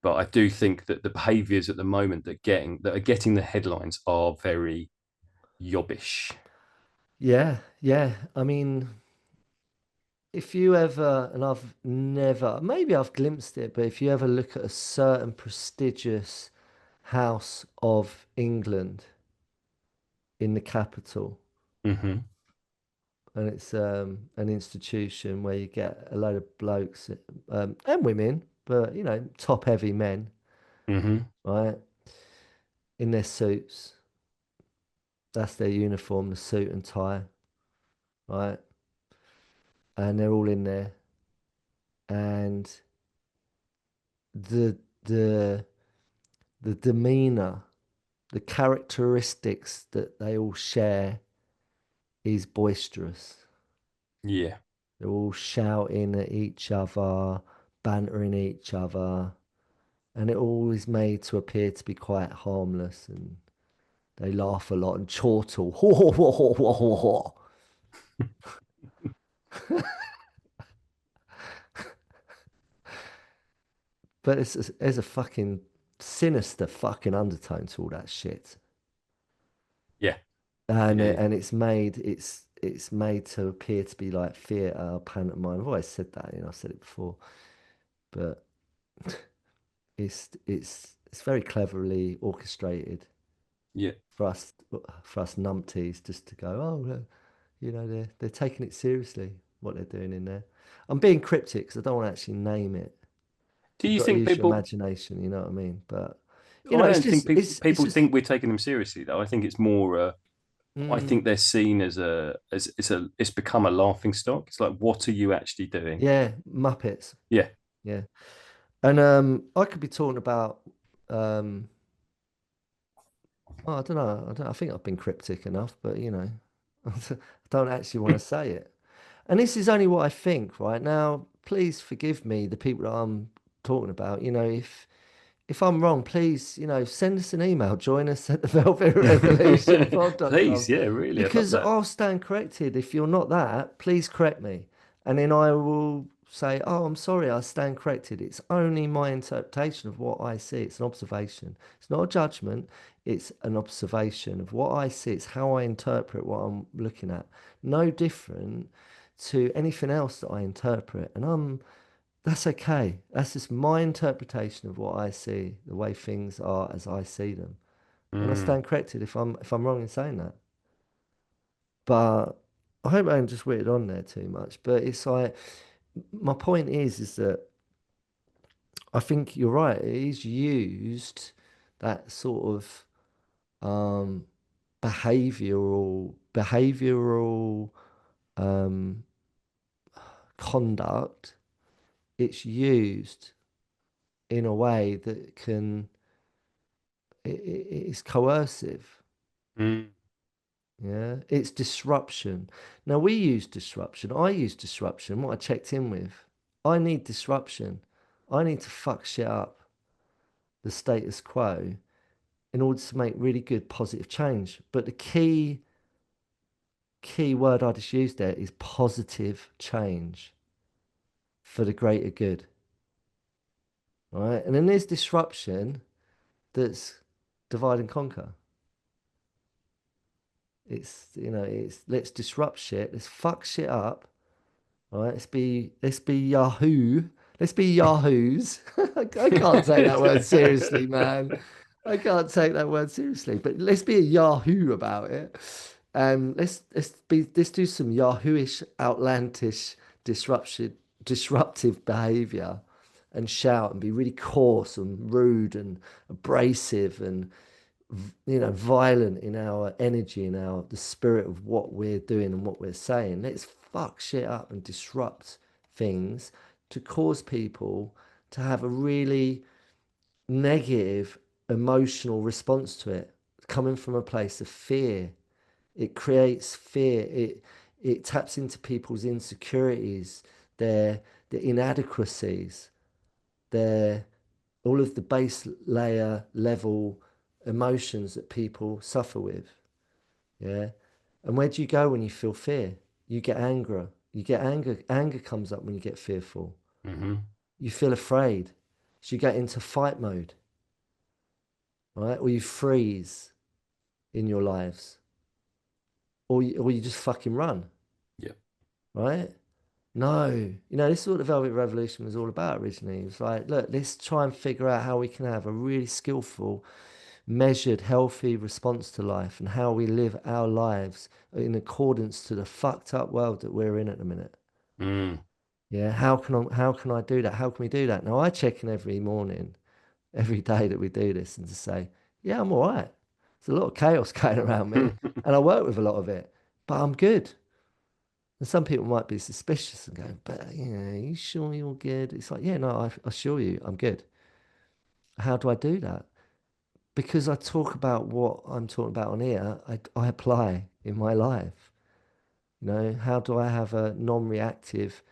But I do think that the behaviours at the moment that are getting the headlines are very yobbish. Yeah. Yeah. I mean, if you ever, and I've never, maybe I've glimpsed it, but if you ever look at a certain prestigious house of England in the capital, Mm-hmm. and it's an institution where you get a load of blokes and women, but top heavy men, Mm-hmm. right, in their suits. That's their uniform, the suit and tie, right, and they're all in there, and the the the demeanor, the characteristics that they all share is boisterous. Yeah. They're all shouting at each other, bantering each other, and it all is made to appear to be quite harmless. And they laugh a lot and chortle. But there's a fucking sinister fucking undertone to all that shit. Yeah. And Yeah. it's made to appear to be like theatre, pantomime. I've always said that, I've said it before, but it's very cleverly orchestrated Yeah. for us numpties just to go, oh, they're taking it seriously what they're doing in there. I'm being cryptic because I don't want to actually name it. Do You've you got to think use your people? imagination, you know what I mean? But I it's don't think just people it's people just think we're taking them seriously, though. I think it's more. I mm, think they're seen as it's become a laughing stock. It's like, what are you actually doing? yeah, Muppets. Yeah. Yeah. And I could be talking about um I don't know. I think I've been cryptic enough, but I don't actually want to say it. And this is only what I think right now. Please forgive me, the people that I'm talking about. if I'm wrong, please, send us an email. Join us at the Velvet Revolution pod.com Please, yeah, really, I'd love because that. I'll stand corrected. If you're not that, please correct me. And then I will say, oh, I'm sorry, I stand corrected. It's only my interpretation of what I see. It's an observation. It's not a judgment. It's an observation of what I see. It's how I interpret what I'm looking at. No different to anything else that I interpret. And that's okay. That's just my interpretation of what I see, the way things are as I see them. And I Mm, stand corrected if I'm wrong in saying that. But I hope I haven't just whittled on there too much. But it's like my point is that I think you're right. It is used that sort of um, behavioral um, conduct. It's used in a way that it's coercive. mm, Yeah, it's disruption. Now we use disruption. I use disruption. What I checked in with, I need disruption. I need to fuck shit up the status quo in order to make really good positive change. But the key word I just used there is positive change for the greater good. Right? And then there's disruption that's divide and conquer. It's let's disrupt shit, let's fuck shit up. All right, let's be Yahoo. Let's be Yahoos. I can't take that word seriously, man. I can't take that word seriously. But let's be a Yahoo about it. And let's do some Yahooish, outlandish disruptive behavior and shout and be really coarse and rude and abrasive and violent in our energy and our the spirit of what we're doing and what we're saying. Let's fuck shit up and disrupt things to cause people to have a really negative emotional response to it, coming from a place of fear. It creates fear. It taps into people's insecurities, their inadequacies, their all of the base layer level emotions that people suffer with. Yeah. And where do you go when you feel fear? You get anger. You get anger. Anger comes up when you get fearful. mm-hmm. You feel afraid. So you get into fight mode, right? Or you freeze in your lives. Or you just fucking run, Yeah. right? No. This is what the Velvet Revolution was all about originally. It was like, look, let's try and figure out how we can have a really skillful measured, healthy response to life and how we live our lives in accordance to the fucked up world that we're in at the minute. Mm, Yeah, how can I do that? How can we do that? Now I check in every morning, every day that we do this and to say, yeah, I'm all right. There's a lot of chaos going around me and I work with a lot of it, but I'm good. And some people might be suspicious and go, but are you sure you're good? It's like, yeah, no, I assure you, I'm good. How do I do that? Because I talk about what I'm talking about on here, I apply in my life. How do I have a non-reactive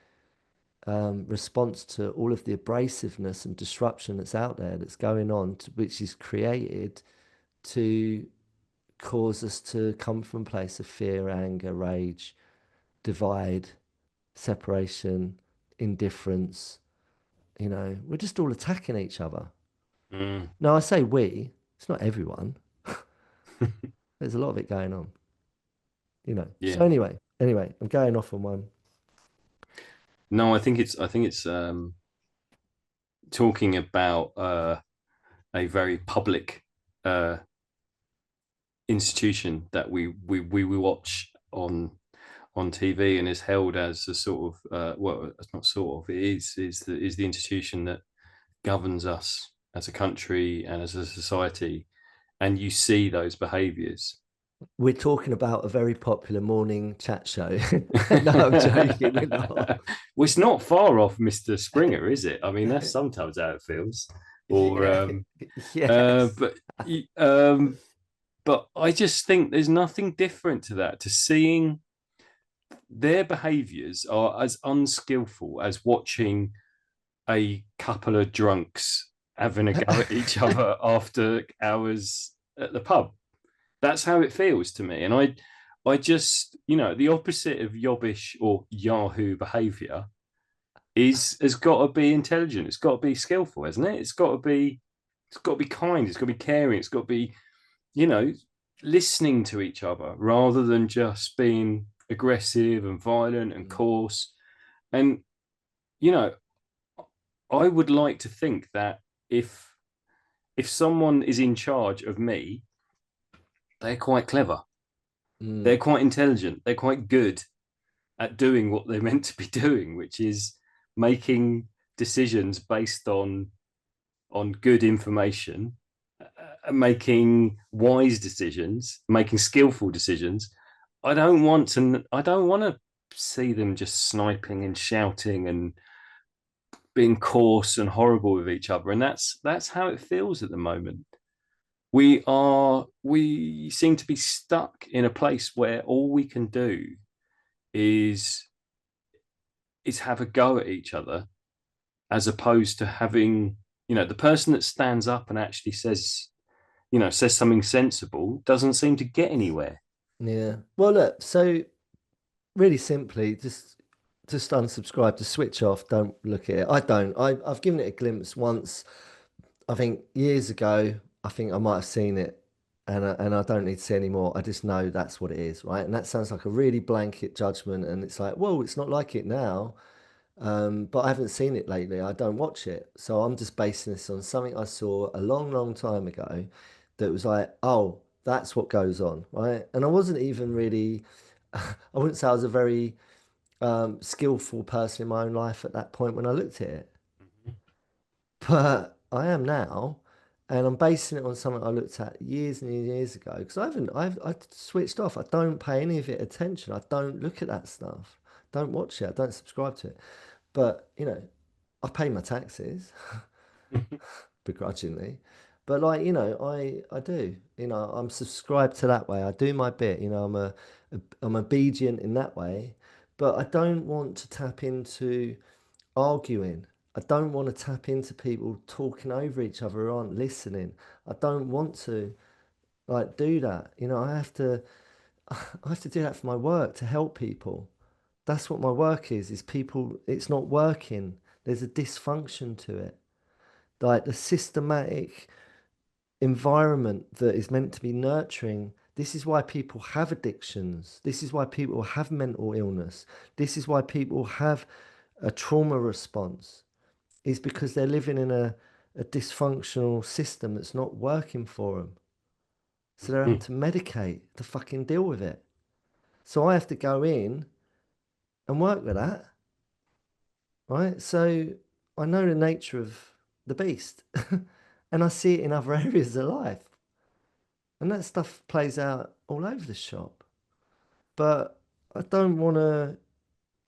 response to all of the abrasiveness and disruption that's out there, that's going on, which is created to cause us to come from a place of fear, anger, rage, divide, separation, indifference. We're just all attacking each other. mm. Now, I say we, it's not everyone. There's a lot of it going on. So Yeah. anyway, I'm going off on one. No, I think it's talking about a very public uh institution that we watch on TV and is held as a sort of well, it's not sort of, it is the institution that governs us as a country and as a society, and you see those behaviors. We're talking about a very popular morning chat show. No, I'm joking. We're not. Well, it's not far off Mr. Springer, is it? I mean, that's sometimes how it feels. Or Yeah. Yes. but um but I just think there's nothing different to that, to seeing their behaviors are as unskillful as watching a couple of drunks having a go at each other after hours at the pub. That's how it feels to me. And I just, the opposite of yobbish or Yahoo behavior has got to be intelligent. It's got to be skillful, hasn't it? It's got to be kind. It's got to be caring. It's got to be, you know, listening to each other rather than just being aggressive and violent and Mm. coarse. And, you know, I would like to think that if someone is in charge of me, they're quite clever. They're Mm. quite intelligent. They're quite good at doing what they're meant to be doing, which is making decisions based on good information, making wise decisions, making skillful decisions. I don't want to see them just sniping and shouting and being coarse and horrible with each other. And that's how it feels at the moment. We seem to be stuck in a place where all we can do is have a go at each other, as opposed to having, the person that stands up and actually says, says something sensible, doesn't seem to get anywhere. Yeah. Well, look, so really simply, just unsubscribe, to switch off, don't look at it. I don't. I've given it a glimpse once, I think years ago. I think I might have seen it, and I don't need to see any more. I just know that's what it is, right? And that sounds like a really blanket judgment, and it's like, well, it's not like it now. But I haven't seen it lately. I don't watch it. So I'm just basing this on something I saw a long, long time ago that was like, oh, that's what goes on, right? And I wasn't even really, I wouldn't say I was a very skillful person in my own life at that point when I looked at it. But I am now, and I'm basing it on something I looked at years and years ago because I switched off. I don't pay any of it attention. I don't look at that stuff. Don't watch it. I don't subscribe to it. But, I pay my taxes begrudgingly. But like, I do. I'm subscribed to that way. I do my bit. I'm obedient in that way. But I don't want to tap into arguing. I don't want to tap into people talking over each other who aren't listening. I don't want to like do that. I have to do that for my work to help people. That's what my work is people, it's not working. There's a dysfunction to it. Like the systematic environment that is meant to be nurturing. This is why people have addictions. This is why people have mental illness. This is why people have a trauma response, is because they're living in a dysfunctional system that's not working for them. So they're having to medicate to fucking deal with it. So I have to go in and work with that, right? So I know the nature of the beast and I see it in other areas of life. And that stuff plays out all over the shop. But I don't want to,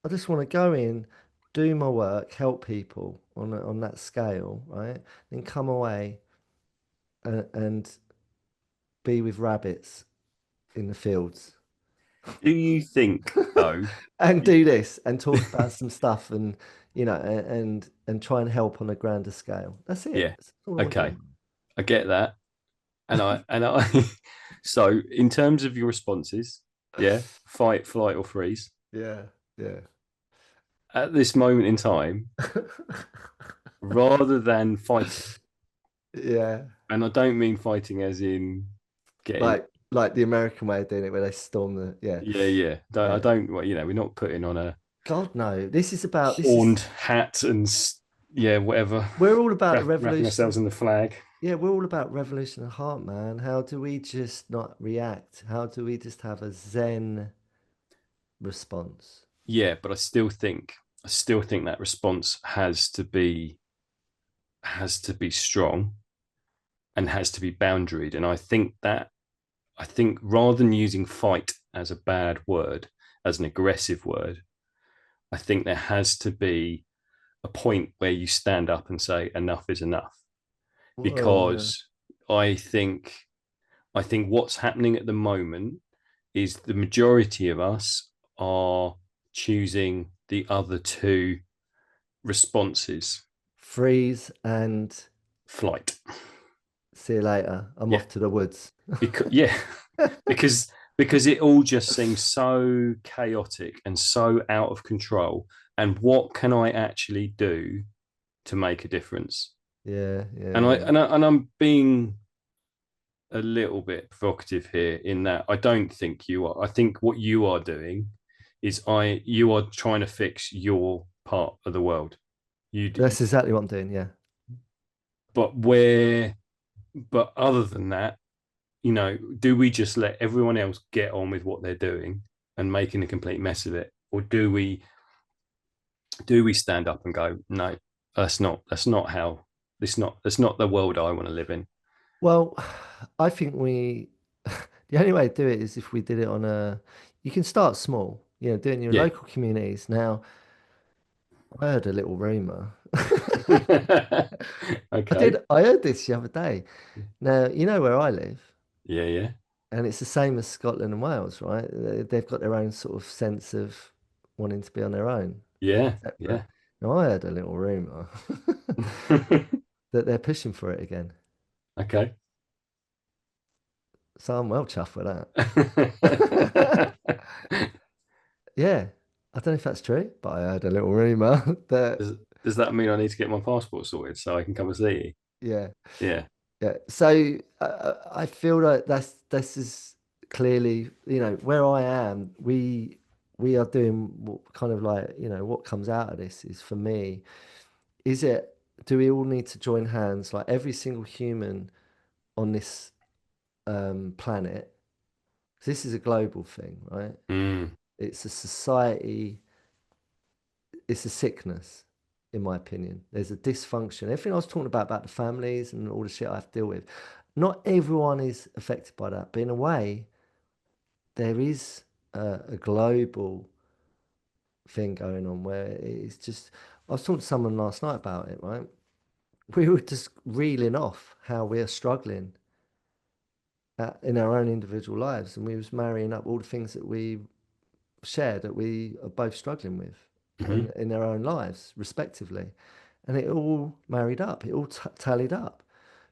I just want to go in, do my work, help people on that scale, right? Then come away and be with rabbits in the fields Do you think, though? and do this and talk about some stuff and, and try and help on a grander scale. That's it. Yeah, That's all I want to okay, do. I get that. And I so in terms of your responses, yeah, fight, flight, or freeze, Yeah, yeah. at this moment in time, rather than fighting, Yeah. and I don't mean fighting as in getting, Like the American way of doing it where they storm the, yeah. yeah, yeah. I Yeah. don't, well, we're not putting on a God, no. This is horned hat and yeah, whatever, we're all about the wrapping ourselves revolution. in the flag. Yeah, we're all about revolution of heart, man. How do we just not react? How do we just have a Zen response? Yeah, but I still think that response has to be strong and has to be boundaried. And I think rather than using fight as a bad word, as an aggressive word, I think there has to be a point where you stand up and say enough is enough. Well, yeah. Because I think I think what's happening at the moment is the majority of us are choosing the other two responses. Freeze and flight. See you later. I'm Yeah, off to the woods. yeah, because it all just seems so chaotic and so out of control. And what can I actually do to make a difference? Yeah, yeah, And I yeah. and I, and I'm being a little bit provocative here in that I don't think you are. I think what you are doing is you are trying to fix your part of the world. You That's exactly what I'm doing. Yeah. but where but other than that, do we just let everyone else get on with what they're doing and making a complete mess of it, or do we stand up and go, no, that's not how that's not the world I want to live in. Well, I think the only way to do it is if we did it you can start small, do it in your Yeah. local communities. Now, I heard a little rumor. Okay. I heard this the other day. Now, you know where I live, Yeah, yeah, and it's the same as Scotland and Wales, right? They've got their own sort of sense of wanting to be on their own, yeah, separate. yeah. Now, I heard a little rumor that they're pushing for it again. Okay. So I'm well chuffed with that. Yeah, I don't know if that's true, but I heard a little rumor that, does that mean I need to get my passport sorted so I can come and see yeah, you? Yeah, yeah. So I feel like this is clearly, where I am, we are doing what kind of like, what comes out of this is for me, is it, do we all need to join hands, like every single human on this planet? 'Cause this is a global thing, right? mm, It's a society. It's a sickness, in my opinion. There's a dysfunction. Everything I was talking about the families and all the shit I have to deal with, not everyone is affected by that, but in a way, there is a global thing going on where it's just. I was talking to someone last night about it, right? We were just reeling off how we're struggling in our own individual lives, and we was marrying up all the things that we share that we are both struggling with hmm in our own lives, respectively. And it all married up, it all tallied up.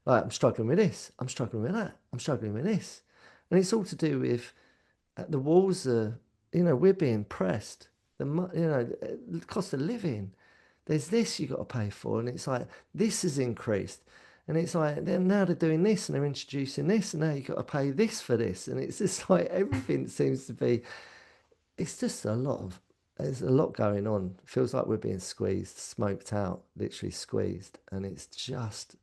Like, I'm struggling with this, I'm struggling with that, I'm struggling with this. And it's all to do with the walls are, we're being pressed. The cost of living. There's this you got to pay for. And it's like, this has increased. And it's like, then now they're doing this and they're introducing this, and now you've got to pay this for this. And it's just like everything seems to be it's just there's a lot going on. Feels like we're being squeezed, smoked out, literally squeezed. And it's just,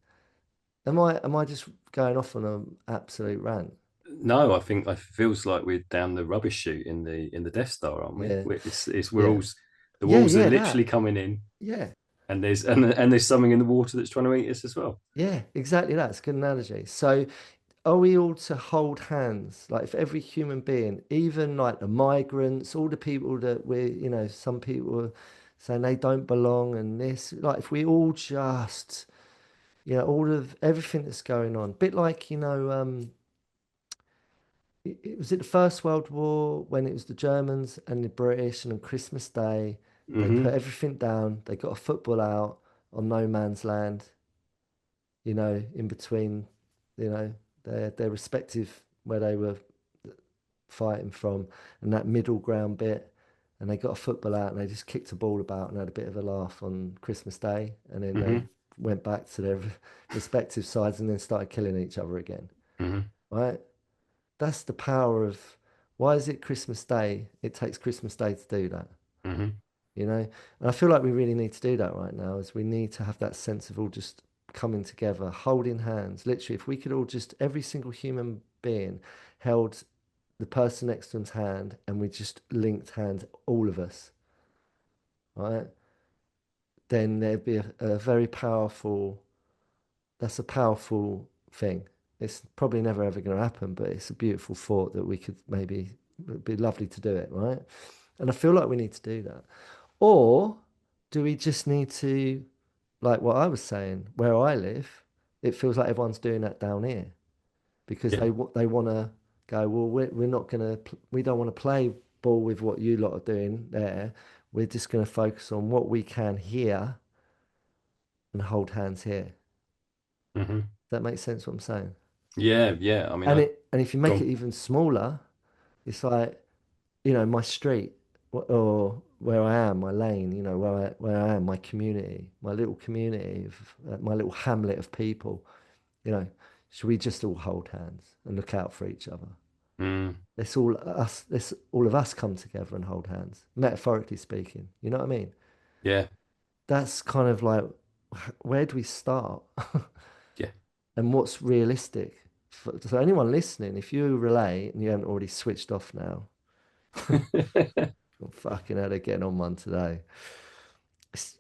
am I just going off on an absolute rant? No, I think it feels like we're down the rubbish chute in the Death Star, aren't we? Yeah, We're yeah, all the yeah, walls are yeah, literally that, coming in, yeah, and there's something in the water that's trying to eat us as well. yeah, exactly that. It's a good analogy. So are we all to hold hands? Like if every human being, even like the migrants, all the people that some people are saying they don't belong and this, like if we all just all of everything that's going on. Bit like, it was it the First World War when it was the Germans and the British, and on Christmas Day, they put Hmm everything down. They got a football out on no man's land, in between, their respective where they were fighting from, and that middle ground bit. And they got a football out and they just kicked a ball about and had a bit of a laugh on Christmas Day. And then they hmm went back to their respective sides and then started killing each other again. hmm Right? That's the power of why is it Christmas Day? It takes Christmas Day to do that, hmm you know? And I feel like we really need to do that right now, is we need to have that sense of all just coming together, holding hands. Literally, if we could all just, every single human being held the person next to him's hand and we just linked hands, all of us, right? Then there'd be a very powerful, that's a powerful thing. It's probably never ever going to happen, but it's a beautiful thought that we could maybe, it'd be lovely to do it, right? And I feel like we need to do that. Or do we just need to, like what I was saying, where I live, it feels like everyone's doing that down here because Yeah. they want to go, well, we're not going to, we don't want to play ball with what you lot are doing there. We're just going to focus on what we can here and hold hands here. Hmm. That makes sense what I'm saying. Yeah, yeah. I mean, And I and if you make it gone. even smaller, it's like, my street or where I am, my lane, where I am, my community, my little community of my little hamlet of people, you know, should we just all hold hands and look out for each other? Mm, Let's all of us come together and hold hands, metaphorically speaking. You know what I mean? yeah, That's kind of like, where do we start? yeah. And what's realistic? So anyone listening, if you relate and you haven't already switched off now, fucking hell, they're getting on one today.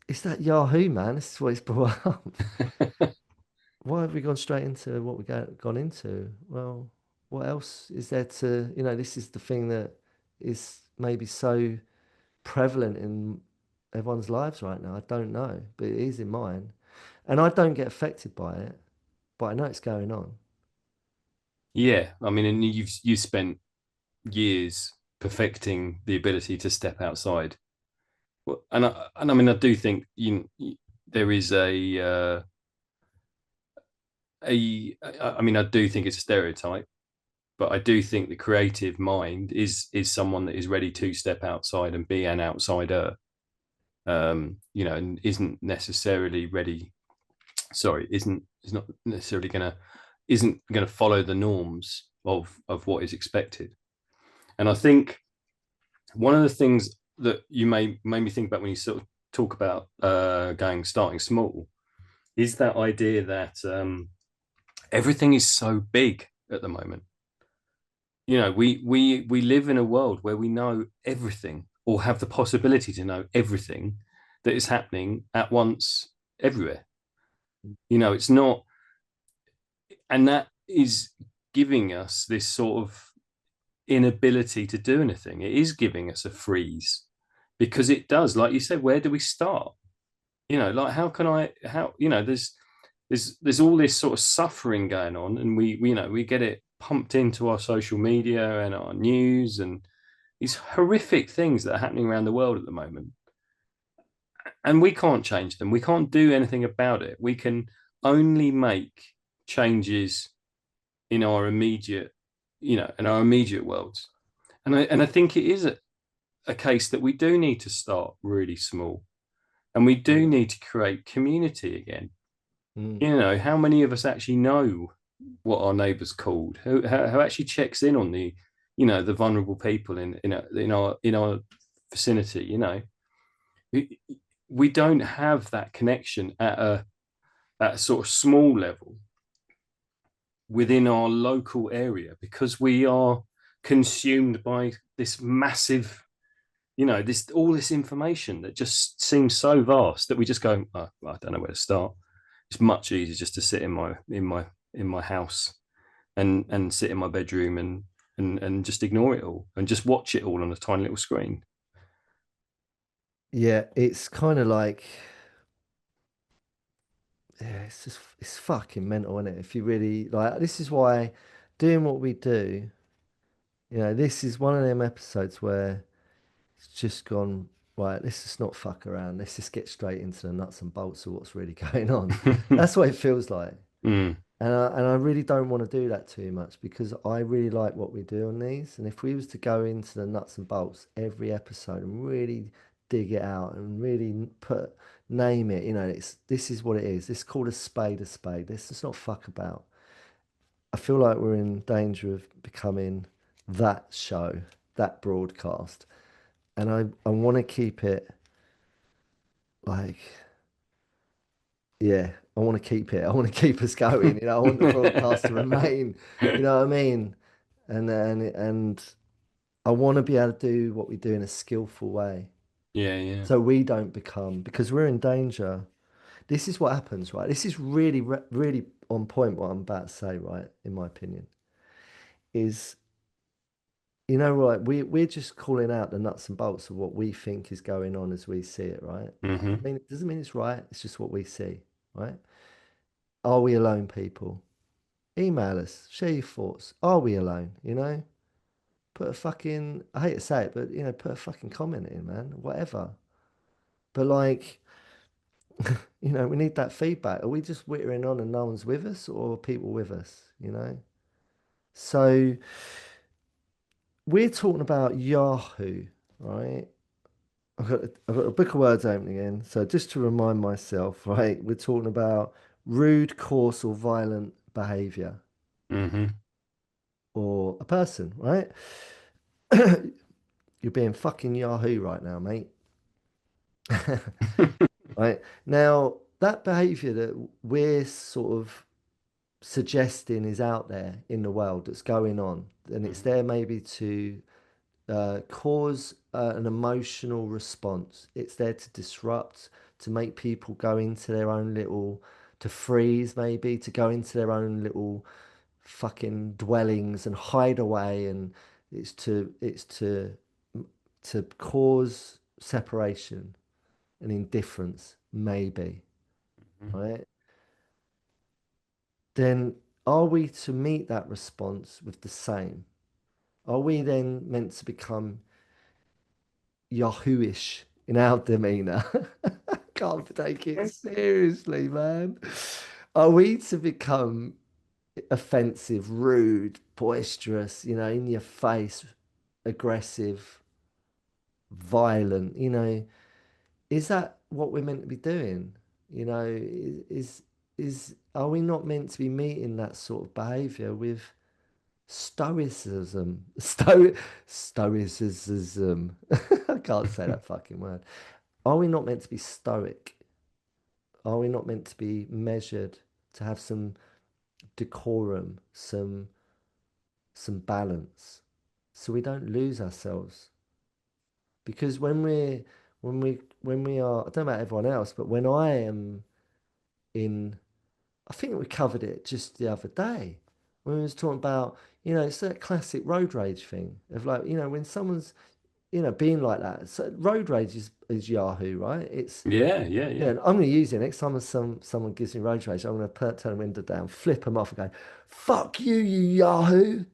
It's that Yahoo, man. This is what it's brought up. Why have we gone straight into what gone into? Well, what else is there to, this is the thing that is maybe so prevalent in everyone's lives right now. I don't know, but it is in mine. And I don't get affected by it, but I know it's going on. Yeah, I mean, and you've spent years perfecting the ability to step outside. Well, and I mean, I do think there is I mean, I do think it's a stereotype, but I do think the creative mind is someone that is ready to step outside and be an outsider. And isn't necessarily ready. Sorry, isn't is not necessarily isn't gonna follow the norms of what is expected. And I think one of the things that you made me think about when you sort of talk about starting small is that idea that everything is so big at the moment. We live in a world where we know everything or have the possibility to know everything that is happening at once everywhere. It's not, and that is giving us this sort of inability to do anything. It is giving us a freeze because it does, like you said, where do we start? Like how can I how there's all this sort of suffering going on, and we get it pumped into our social media and our news and these horrific things that are happening around the world at the moment, and we can't change them. We can't do anything about it. We can only make changes in our immediate in our immediate worlds. And I think it is a case that we do need to start really small, and we do Mm, need to create community again. mm. How many of us actually know what our neighbours called? Who actually checks in on the vulnerable people in our vicinity? We don't have that connection at a sort of small level within our local area because we are consumed by this massive, this all this information that just seems so vast that we just go, oh, I don't know where to start. It's much easier just to sit in my house and sit in my bedroom and just ignore it all and just watch it all on a tiny little screen. Yeah, it's kind of like, yeah, it's fucking mental, isn't it? If you really like, this is why doing what we do, this is one of them episodes where it's just gone, right, let's just not fuck around. Let's just get straight into the nuts and bolts of what's really going on. That's what it feels like. Mm, And I really don't want to do that too much because I really like what we do on these. And if we was to go into the nuts and bolts every episode and really dig it out and really name it, this is what it is. This is called a spade a spade. Let's just not fuck about. I feel like we're in danger of becoming that show, that broadcast. And I want to keep it like, yeah, I want to keep it. I want to keep us going. I want the broadcast to remain. You know what I mean? And I want to be able to do what we do in a skillful way, yeah, yeah. so we don't become, because we're in danger. This is what happens, right? This is really, really on point. What I'm about to say, right? In my opinion, is right? We're just calling out the nuts and bolts of what we think is going on as we see it, right? Hmm. It doesn't mean it's right. It's just what we see, right? Are we alone, people? Email us, share your thoughts. Are we alone? Put a fucking, I hate to say it, but put a fucking comment in, man. Whatever. But like, We need that feedback. Are we just wittering on and no one's with us, or are people with us? So we're talking about Yahoo, right? I've got a book of words opening again. So just to remind myself, right, we're talking about rude, coarse, or violent behavior, Hmm. or a person, right? You're being fucking Yahoo right now, mate. Right? Now, that behavior that we're sort of suggesting is out there in the world that's going on, and it's there maybe to cause an emotional response. It's there to disrupt, to make people go into their own little, to freeze maybe, to go into their own little fucking dwellings and hide away, and it's to cause separation and indifference, maybe, right? Then are we to meet that response with the same? Are we then meant to become Yahooish in our demeanor? Can't take it seriously, man. Are we to become offensive, rude, boisterous, in your face, aggressive, violent? Is that what we're meant to be doing? Is are we not meant to be meeting that sort of behavior with stoicism? Stoicism. I can't say that fucking word. Are we not meant to be stoic? Are we not meant to be measured, to have some decorum, some balance, so we don't lose ourselves? Because when we are, I don't know about everyone else, but when I am in, I think we covered it just the other day when we was talking about, it's that classic road rage thing of, like, when someone's, being like that. So road rage is Yahoo, right? It's, Yeah, yeah, yeah, yeah. and I'm going to use it next time someone gives me road rage. I'm going to turn the window down, flip them off, and go, "Fuck you, you Yahoo!"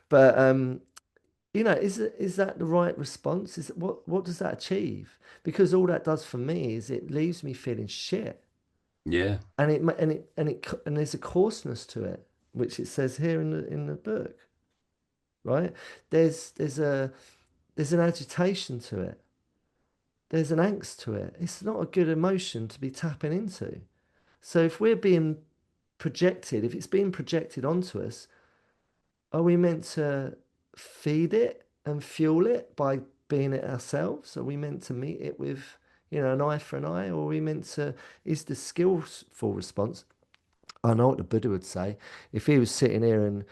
But is that the right response? Is what does that achieve? Because all that does for me is it leaves me feeling shit, Yeah. and there's a coarseness to it, which it says here in the book, right? There's an agitation to it. There's an angst to it. It's not a good emotion to be tapping into. So if we're being projected, if it's being projected onto us, are we meant to feed it and fuel it by being it ourselves? Are we meant to meet it with, an eye for an eye? Or are we meant to, is the skillful response? I know what the Buddha would say. If he was sitting here and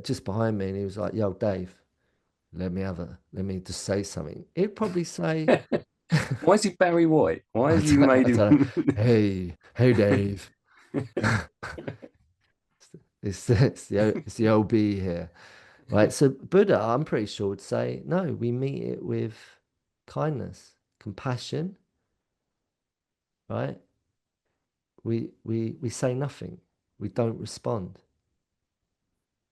just behind me and he was like, "Yo, Dave, let me just say something." He'd probably say, Why is he Barry White? Why have you I made don't know. him? Hey, Dave. It's the OB here, right? So Buddha, I'm pretty sure, would say, no, we meet it with kindness, compassion, right? We say nothing. We don't respond,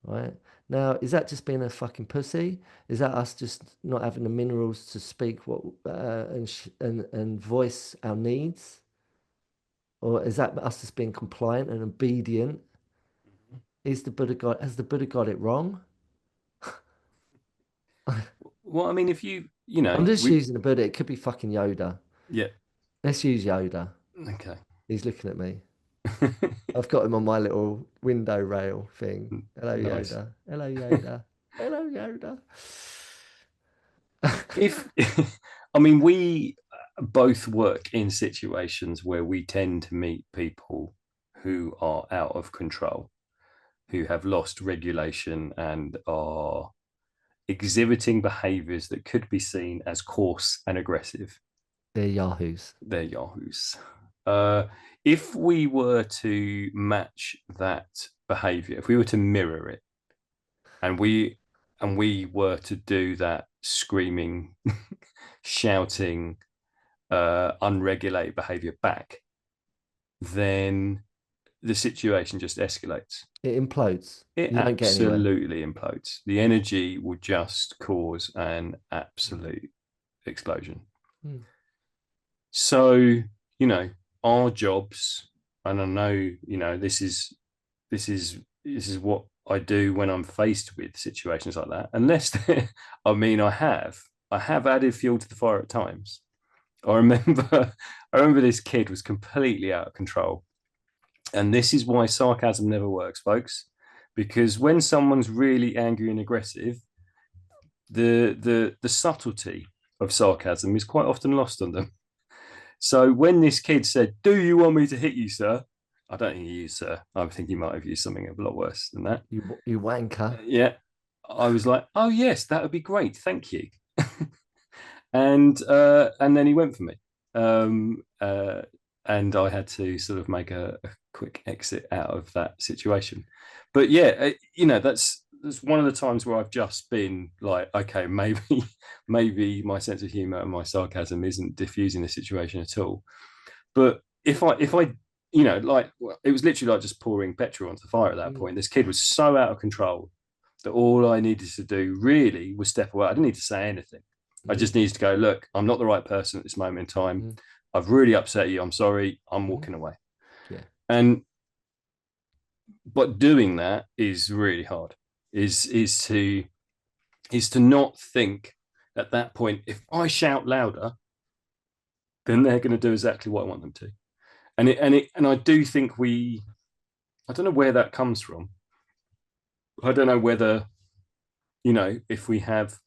right? Now, is that just being a fucking pussy? Is that us just not having the minerals to speak what and voice our needs? Or is that us just being compliant and obedient? Has the Buddha got it wrong? Well, I mean, if you, I'm just we, using the Buddha. It could be fucking Yoda. yeah, Let's use Yoda. okay. He's looking at me. I've got him on my little window rail thing. Hello, Nice. Yoda. Hello, Yoda. Hello, Yoda. If, I mean, we both work in situations where we tend to meet people who are out of control, who have lost regulation and are exhibiting behaviors that could be seen as coarse and aggressive. They're Yahoos. They're yahoos. Uh, if we were to match that behavior, if we were to mirror it, and we were to do that screaming, shouting, unregulated behavior back, then the situation just escalates. It implodes. It You don't get anywhere. absolutely implodes. The energy will just cause an absolute explosion. Mm. So, our jobs, and I know, this is what I do when I'm faced with situations like that. Unless, I mean, I have added fuel to the fire at times. I remember, I remember this kid was completely out of control, and this is why sarcasm never works, folks. Because when someone's really angry and aggressive, the subtlety of sarcasm is quite often lost on them. So when this kid said, "Do you want me to hit you, sir?" I don't think he used sir. I think he might have used something a lot worse than that. You wanker. Yeah. I was like, "Oh yes, that would be great. Thank you." And then he went for me. Um, uh, and I had to sort of make a quick exit out of that situation. But yeah, that's one of the times where I've just been like, okay, maybe maybe my sense of humor and my sarcasm isn't diffusing the situation at all. But if I like, it was literally like just pouring petrol onto the fire at that Mm. point. This kid was so out of control that all I needed to do really was step away. I didn't need to say anything. I Mm. just needed to go, look, I'm not the right person at this moment in time. Mm. I've really upset you. I'm sorry. I'm Mm. walking away. Yeah. And but doing that is really hard. Is to not think at that point, if I shout louder, then they're going to do exactly what I want them to. And I do think I don't know where that comes from. I don't know whether, if we have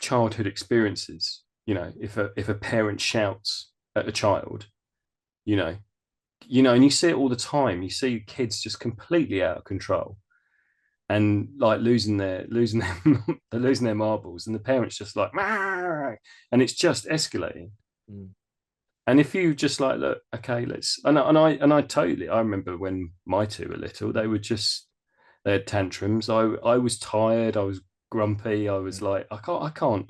childhood experiences, if a parent shouts at a child, you know, and you see it all the time. You see kids just completely out of control and like losing their they're losing their marbles, and the parents just like, "Marr!" And it's just escalating. Mm. And if you just like, look, okay, let's, and I remember when my two were little, they had tantrums. I was tired, I was grumpy, I was Mm. like, I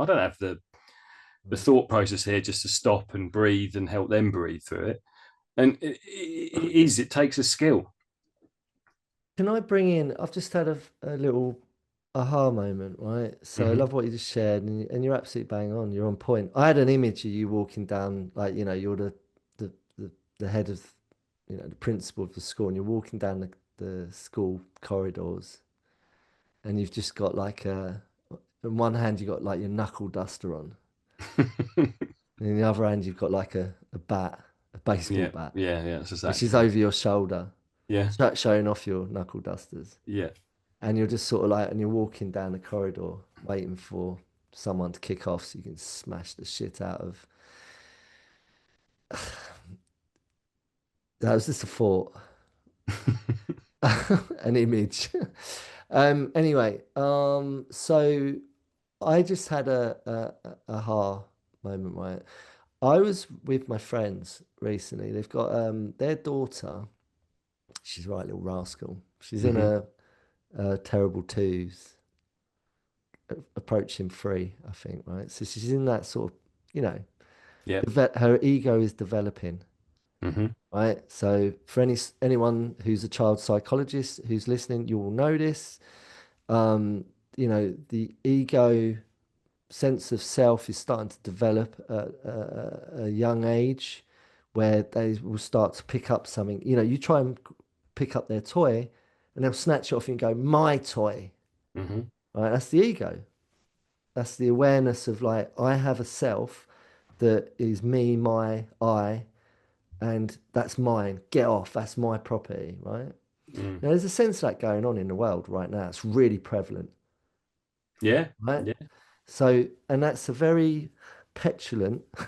don't have the Mm. thought process here just to stop and breathe and help them breathe through it. And it takes a skill. Can I bring in? I've just had a little aha moment, right? So I Mm-hmm. love what you just shared, and you're absolutely bang on. You're on point. I had an image of you walking down, like, you're the the, the head of, the principal of the school, and you're walking down the school corridors, and you've just got like in one hand you got like your knuckle duster on, and in the other hand you've got like a bat, a baseball Yeah, bat, yeah, yeah. That's which is exactly it. over your shoulder, Yeah, showing off your knuckle dusters. yeah. And you're just sort of like, and you're walking down the corridor waiting for someone to kick off so you can smash the shit out of. That was just a thought, an image. Anyway, so I just had a aha moment, right? I was with my friends recently. They've got their daughter. She's a right little rascal. She's in Hmm. a terrible twos, approaching three, I think, right? So she's in that sort of, you know, Yeah. her ego is developing, Hmm. right? So for anyone who's a child psychologist who's listening, you will know this. The ego sense of self is starting to develop at a young age, where they will start to pick up something. You try and pick up their toy, and they'll snatch it off you and go, "My toy," Hmm. right? That's the ego. That's the awareness of, like, I have a self that is me, my, I, and that's mine. Get off. That's my property, right? Mm. Now, there's a sense of that going on in the world right now. It's really prevalent, Yeah, right? yeah. So, and that's a very petulant, Is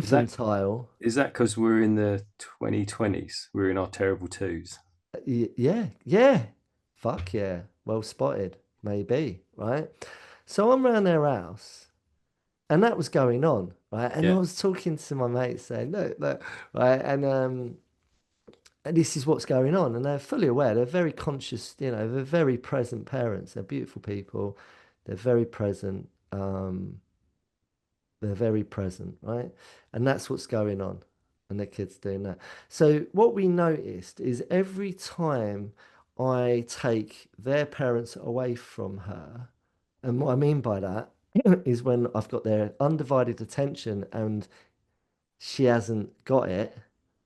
that infantile. is that because we're in the 2020s? We're in our terrible twos. Yeah, yeah. Fuck yeah. Well spotted, maybe, right? So I'm around their house, and that was going on, right? And I Yeah. was talking to my mates saying, look, look, right? And this is what's going on, and they're fully aware. They're very conscious, they're very present parents. They're beautiful people. They're very present. They're very present, right? And that's what's going on, and the kids doing that. So what we noticed is every time I take their parents away from her, and what I mean by that is when I've got their undivided attention and she hasn't got it.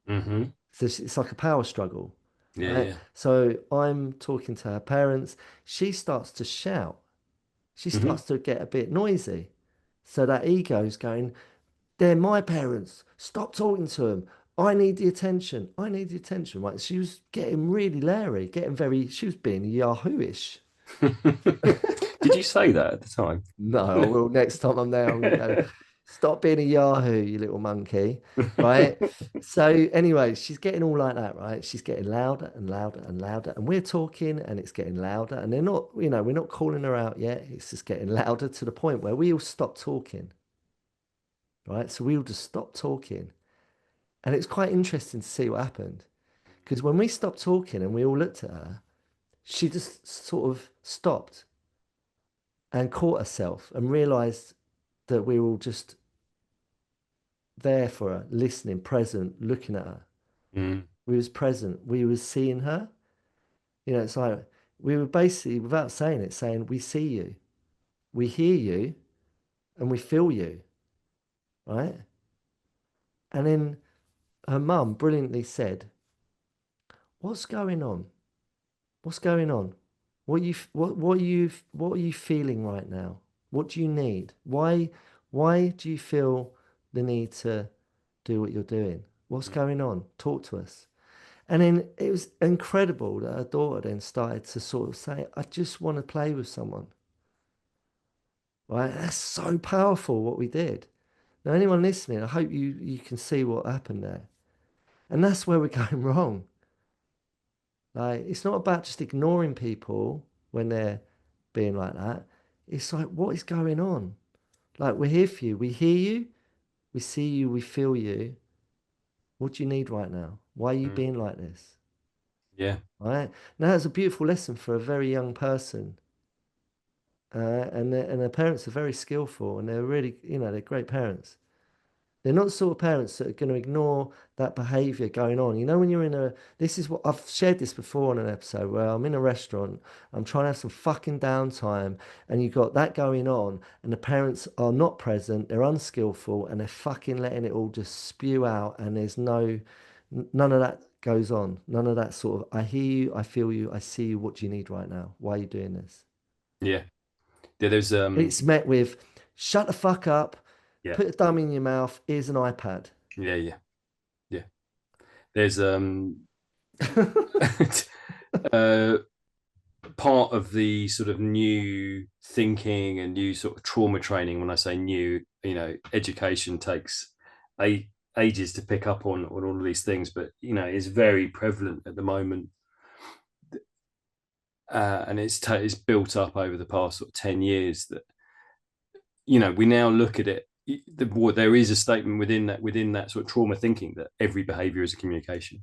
Mm-hmm. So it's like a power struggle, Yeah, right? yeah. So I'm talking to her parents. She starts to shout. She Mm-hmm. starts to get a bit noisy. So that ego's going, they're my parents. Stop talking to them. I need the attention. I need the attention. Right? She was getting really leery, she was being Yahoo-ish. Did you say that at the time? No, well, next time I'm there, I'm going to go, stop being a Yahoo, you little monkey. Right? So, anyway, she's getting all like that, right? She's getting louder and louder and louder. And we're talking and it's getting louder. And they're not, we're not calling her out yet. It's just getting louder to the point where we all stop talking, right? So, we all just stop talking. And it's quite interesting to see what happened. Because when we stopped talking and we all looked at her, she just sort of stopped and caught herself and realized that we were all just there for her, listening, present, looking at her. Mm, We was present. We was seeing her. It's like we were basically, without saying it, saying, we see you, we hear you, and we feel you, right? And then her mum brilliantly said, what's going on? What's going on? What are you feeling right now? What do you need? Why do you feel the need to do what you're doing? What's mm, going on? Talk to us. And then it was incredible that her daughter then started to sort of say, I just want to play with someone. Right? That's so powerful what we did. Now, anyone listening, I hope you can see what happened there. And that's where we're going wrong. Like, it's not about just ignoring people when they're being like that. It's like, what is going on? Like, we're here for you. We hear you. We see you. We feel you. What do you need right now? Why are you mm. being like this? Yeah, Right? Now, that's a beautiful lesson for a very young person. And their parents are very skillful and they're really, they're great parents. They're not the sort of parents that are going to ignore that behavior going on. When you're this is what I've shared this before on an episode where I'm in a restaurant, I'm trying to have some fucking downtime, and you've got that going on, and the parents are not present, they're unskillful, and they're fucking letting it all just spew out, and none of that goes on. None of that sort of, I hear you, I feel you, I see you, what do you need right now? Why are you doing this? yeah, yeah. There's It's met with, shut the fuck up, yeah, put a thumb in your mouth, here's an iPad. yeah, yeah, yeah. There's uh part of the sort of new thinking and new sort of trauma training. When I say new, education takes a ages to pick up on all of these things, but is very prevalent at the moment, and it's built up over the past sort of 10 years that we now look at it. There is a statement within that sort of trauma thinking that every behavior is a communication,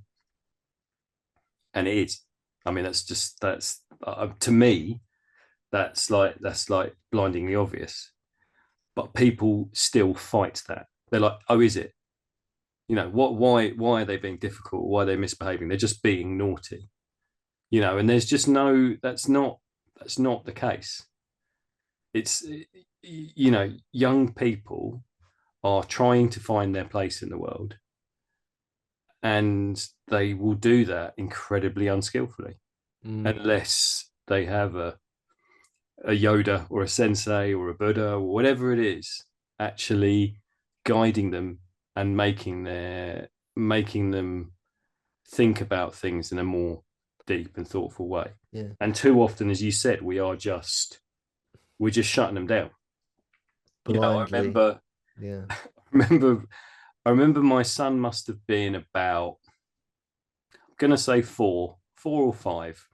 and it is. I mean, that's to me that's like blindingly obvious, but people still fight that. They're like, oh, is it? What? Why are they being difficult? Why are they misbehaving? They're just being naughty. And there's just no. That's not the case. It's young people are trying to find their place in the world, and they will do that incredibly unskillfully Mm, unless they have a Yoda or a sensei or a Buddha or whatever it is actually guiding them and making them think about things in a more deep and thoughtful way. yeah. And too often, as you said, we're just shutting them down. I Blindly. remember Yeah. remember I remember my son must have been about, I'm gonna say four or five.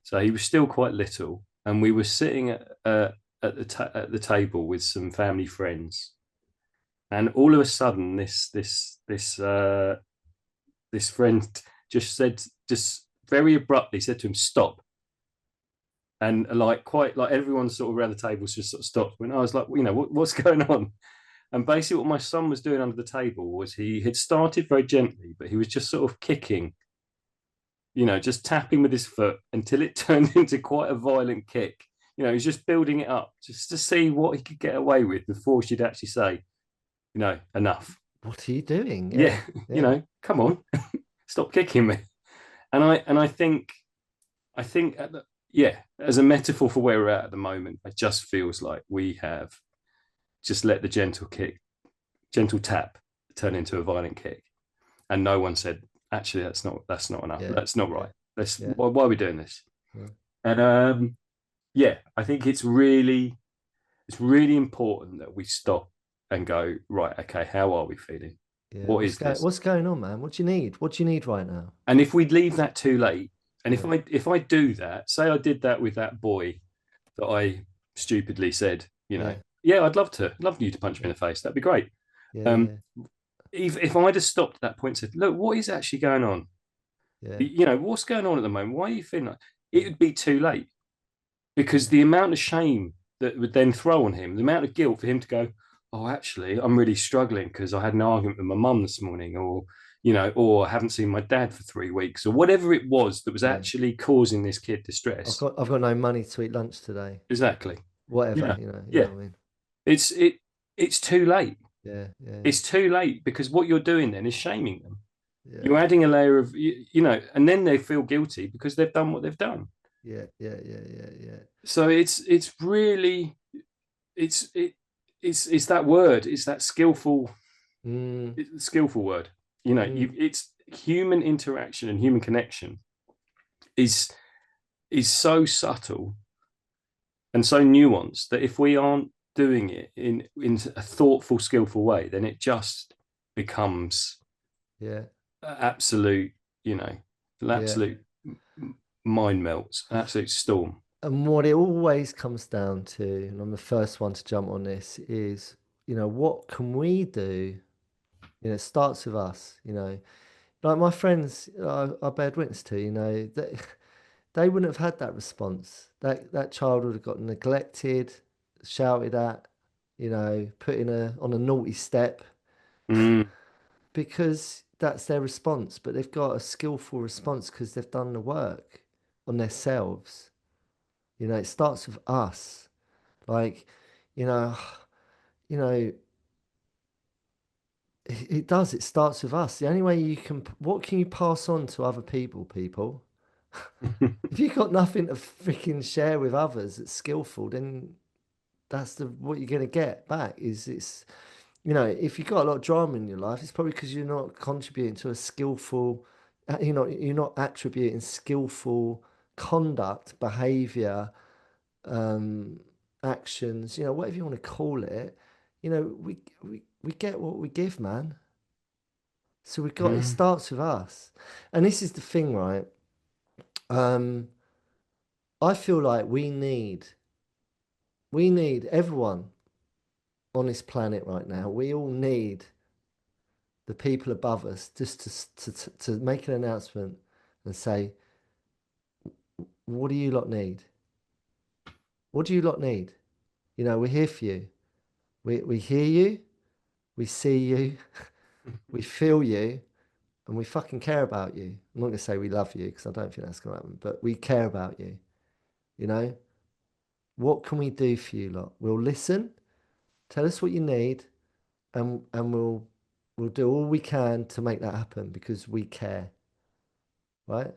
So he was still quite little, and we were sitting at the table with some family friends, and all of a sudden, this friend just very abruptly said to him, "Stop." And like quite like everyone sort of around the table just sort of stopped. When I was like, what's going on? And basically, what my son was doing under the table was he had started very gently, but he was just sort of kicking, just tapping with his foot until it turned into quite a violent kick, he's just building it up just to see what he could get away with before she'd actually say, enough. What are you doing? Yeah, Yeah, yeah, come on, stop kicking me. And I think yeah, as a metaphor for where we're at the moment, it just feels like we have just let the gentle tap turn into a violent kick, and no one said, actually, that's not enough. yeah, That's not yeah, right. Let's yeah, why are we doing this? yeah, And yeah, I think it's really important that we stop and go, right, okay, how are we feeling? yeah. What is this? What's going on, man? What do you need? What do you need right now? And if we leave that too late, and if Yeah, I do that, say I did that with that boy that I stupidly said, yeah, yeah, I'd love you to punch me in the face. That'd be great. yeah, Um, yeah, if I'd have stopped at that point and said, look, what is actually going on? yeah, What's going on at the moment? Why are you feeling like it yeah, would be too late? Because yeah, the amount of shame that would then throw on him, the amount of guilt for him to go, oh, actually, I'm really struggling because I had an argument with my mum this morning, or I haven't seen my dad for 3 weeks, or whatever it was that was yeah. actually causing this kid distress. I've got no money to eat lunch today. Exactly. Whatever, Yeah. you know Yeah. what I mean? It's too late. Yeah, yeah, yeah, It's too late because what you're doing then is shaming them. yeah, You're adding a layer of, and then they feel guilty because they've done what they've done. yeah, yeah, yeah, yeah, yeah. So it's really it's it it's that word. It's that Mm, skillful word. mm, It's human interaction and human connection is is so subtle and so nuanced that if we aren't doing it in a thoughtful, skillful way, then it just becomes yeah, absolute, yeah. absolute mind melts, absolute storm. And what it always comes down to, and I'm the first one to jump on this, is, what can we do? It starts with us, Like my friends I bear witness to, they wouldn't have had that response. That child would have got neglected, shouted at, put on a naughty step Mm, because that's their response. But they've got a skillful response because they've done the work on themselves. It starts with us. Like, you know, you know, it does. It starts with us. The only way what can you pass on to other people? If you've got nothing to freaking share with others that's skillful, then that's what you're gonna get back. If you've got a lot of drama in your life, it's probably because you're not contributing to a skillful, you're not attributing skillful conduct, behavior, um, actions, whatever you want to call it. We get what we give, man. So it mm, starts with us. And this is the thing, right? Um, I feel like we need everyone on this planet right now. We all need the people above us just to make an announcement and say, what do you lot need? What do you lot need? We're here for you. We hear you, we see you, we feel you, and we fucking care about you. I'm not gonna say we love you because I don't think that's gonna happen, but we care about you. You know, what can we do for you lot? We'll listen, tell us what you need, and we'll do all we can to make that happen because we care, right?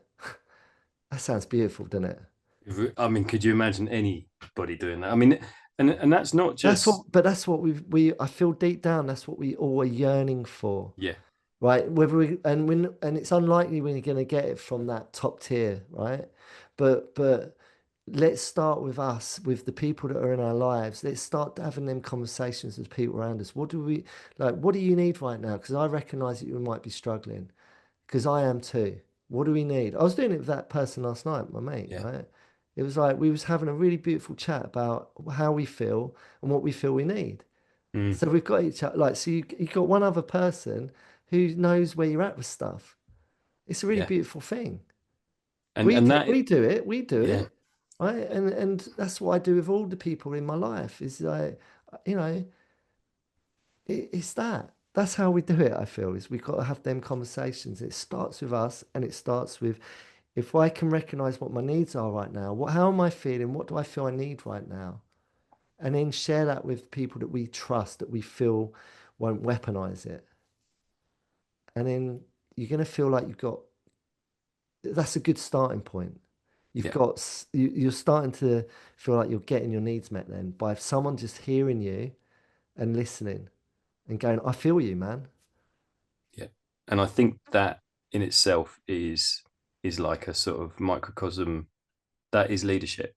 That sounds beautiful, doesn't it? I mean, could you imagine anybody doing that? I mean, and that's not just That's what I feel deep down, that's what we all are yearning for, yeah. right? And it's unlikely we're going to get it from that top tier, right? But let's start with us, with the people that are in our lives. Let's start having them conversations with people around us. What do you need right now? Because I recognize that you might be struggling, because I am too. What do we need? I was doing it with that person last night, my mate, Yeah. right? It was like we was having a really beautiful chat about how we feel and what we feel we need. Mm, So we've got each other, like, so you've got one other person who knows where you're at with stuff. It's a really yeah. beautiful thing. And that We do yeah. it, right? And that's what I do with all the people in my life. Is like, you know, it's that. That's how we do it. I feel is we've got to have them conversations. It starts with us, and it starts with if I can recognize what my needs are right now, how am I feeling? What do I feel I need right now? And then share that with people that we trust, that we feel won't weaponize it. And then you're going to feel like that's a good starting point. Yeah, You're starting to feel like you're getting your needs met then by someone just hearing you and listening and going, I feel you, man. yeah. And I think that in itself is like a sort of microcosm. That is leadership.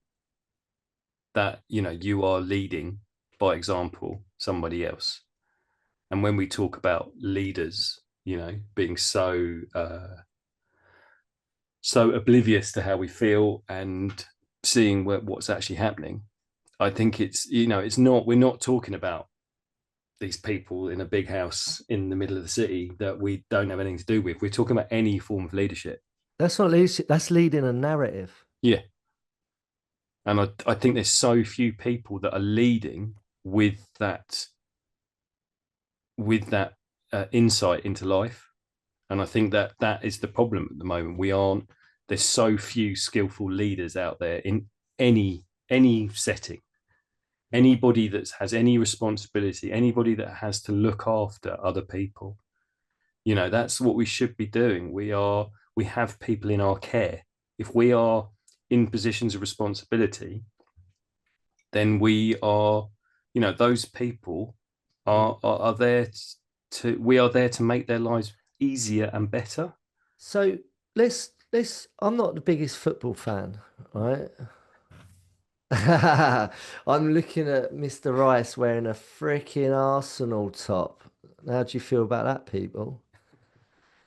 That, you are leading by example somebody else. And when we talk about leaders, being so oblivious to how we feel and seeing what's actually happening, I think it's not, we're not talking about these people in a big house in the middle of the city that we don't have anything to do with. We're talking about any form of leadership. That's not leadership, that's leading a narrative. Yeah. And I think there's so few people that are leading with that insight into life. And I think that that is the problem at the moment. There's so few skillful leaders out there in any setting. Anybody that has any responsibility, anybody that has to look after other people, that's what we should be doing. We have people in our care. If we are in positions of responsibility, then those people are there we are there to make their lives easier and better. So I'm not the biggest football fan, right? I'm looking at Mr. Rice wearing a freaking Arsenal top. How do you feel about that, people?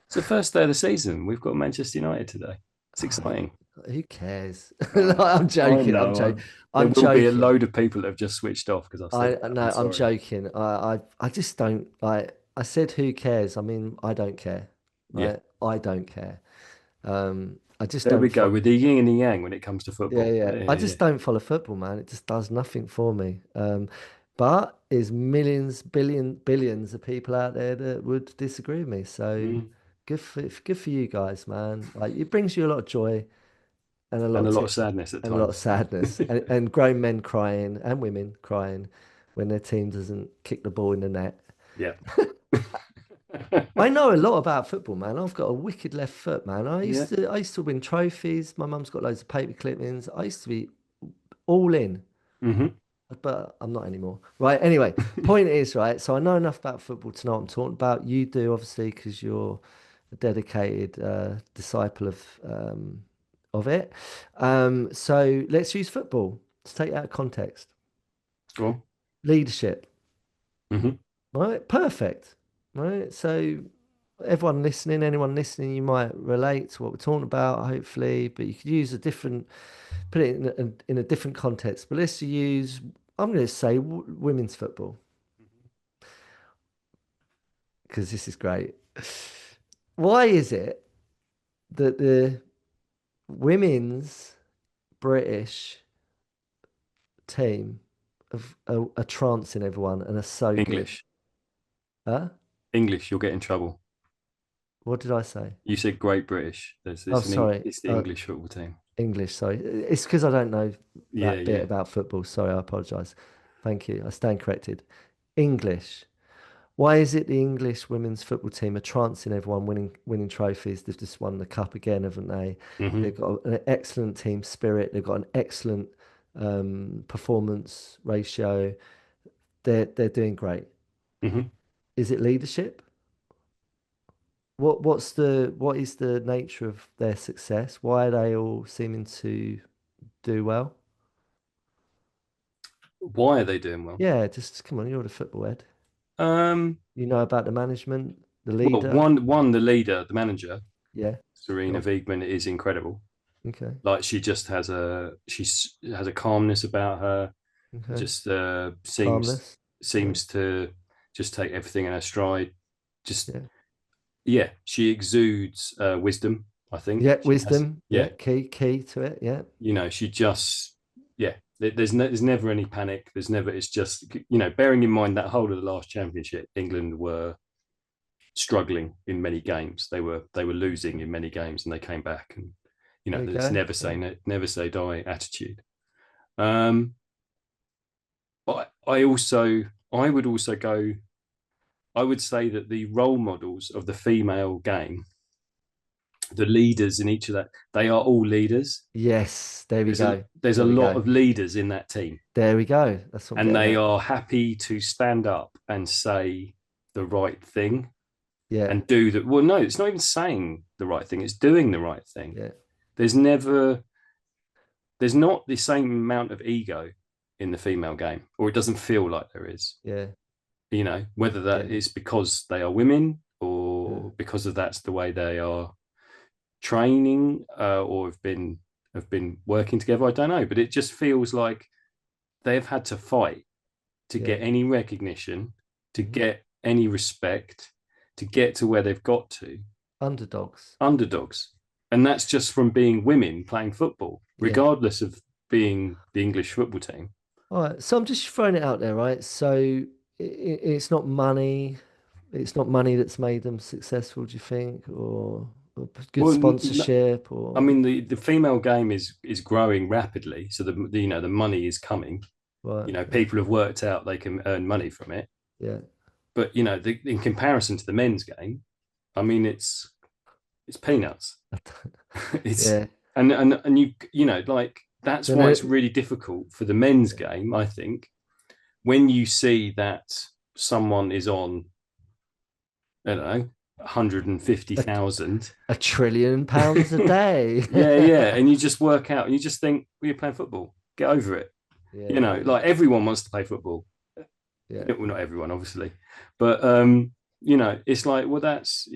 It's the first day of the season. We've got Manchester United today. It's exciting. Who cares? I Like, I'm I joking. I'm joking. know. There I'm will be a joking. load of people that have just switched off because I've said I that. I'm no, I'm sorry. joking. I just don't like. I said, who cares? I mean, I don't care, Yeah. right? I don't care. I just There we don't. go with the yin and the yang when it comes to Yeah, football. yeah. Yeah, I yeah, just don't follow football, man. It just does nothing for me. But there's millions, billions of people out there that would disagree with me. yeah. So good for you guys, man. Like it brings you a lot of joy and a lot And of a lot of sadness at and a lot of times. sadness and grown men crying and women crying when their team doesn't kick the ball in the net. Yeah. I know a lot about football, man. I've got a wicked left foot, man. Yeah. I used to win trophies. My mum's got loads of paper clippings. I used to be all in. Hmm. But I'm not anymore. Right. Anyway, point is, right. So I know enough about football to know what I'm talking about. You do, obviously, because you're a dedicated disciple of it. So let's use football to take it out of context. Go on. Leadership. Hmm. Right. Perfect. Right. So anyone listening, you might relate to what we're talking about, hopefully, but you could use put it in a different context. But let's use, I'm going to say women's football because this is great. Why is it that the women's British team are trancing everyone and are so good? English. Huh? English, you'll get in trouble. What did I say? You said Great British. Oh, sorry. It's the English football team. English, sorry. It's because I don't know Yeah, that bit yeah. about football. Sorry, I apologise. Thank you. I stand corrected. English. Why is it the English women's football team are trancing everyone, winning trophies? They've just won the cup again, haven't they? Hmm. They've got an excellent team spirit. They've got an excellent performance ratio. They're doing great. Hmm. Is it leadership? What is the nature of their success? Why are they all seeming to do well? Why are they doing well? Yeah, just come on, you're the football head. Um, You know about the management, the well, leader. one, the leader, the manager, Yeah, Serena go Wiegman, is incredible. on. Okay, Like she has a calmness about her. okay. Just Calmness. Yeah, seems to just take everything in her stride. Just yeah. yeah, she exudes wisdom. I think Yeah, she has. wisdom. Yeah, Yeah, key to it. Yeah, she just yeah. There's never any panic. There's never. It's just bearing in mind that whole of the last championship, England were struggling in many games. They were losing in many games, and they came back and There you This go. Yeah. never say die attitude. Um, but I would also go. I would say that the role models of the female game, the leaders in each of that, they are all leaders. Yes, there we go. There's a There we lot go. of leaders in that team, There we go. That's what I'm and getting they at. are happy to stand up and say the right thing Yeah, and do that. Well, no, it's not even saying the right thing; it's doing the right thing. yeah, There's never, there's not the same amount of ego in the female game, or it doesn't feel like there is. yeah, Whether that yeah, is because they are women yeah. or because of that's the way they are training or have been working together. I don't know, but it just feels like they've had to fight to Yeah. get any recognition, to Mhm. get any respect, to get to where they've got to. Underdogs. Underdogs, and that's just from being women playing football, Yeah. regardless of being the English football team. All right. So I'm just throwing it out there, right? So it's not money. It's not money that's made them successful, do you think? Or good Well, sponsorship I or mean the female game is growing rapidly, so the money is coming. right. People have worked out they can earn money from it, Yeah. but in comparison to the men's game, I mean it's peanuts. it's Yeah. and like that's Then why it's really difficult for the men's yeah. game. I think when you see that someone is on, I don't know, a, 150,000. £1 trillion a day. Yeah, and you just work out and you just think, well, you're playing football, get over it. Yeah, yeah, Like everyone wants to play football. yeah. Well, not everyone obviously, but it's like, well, that's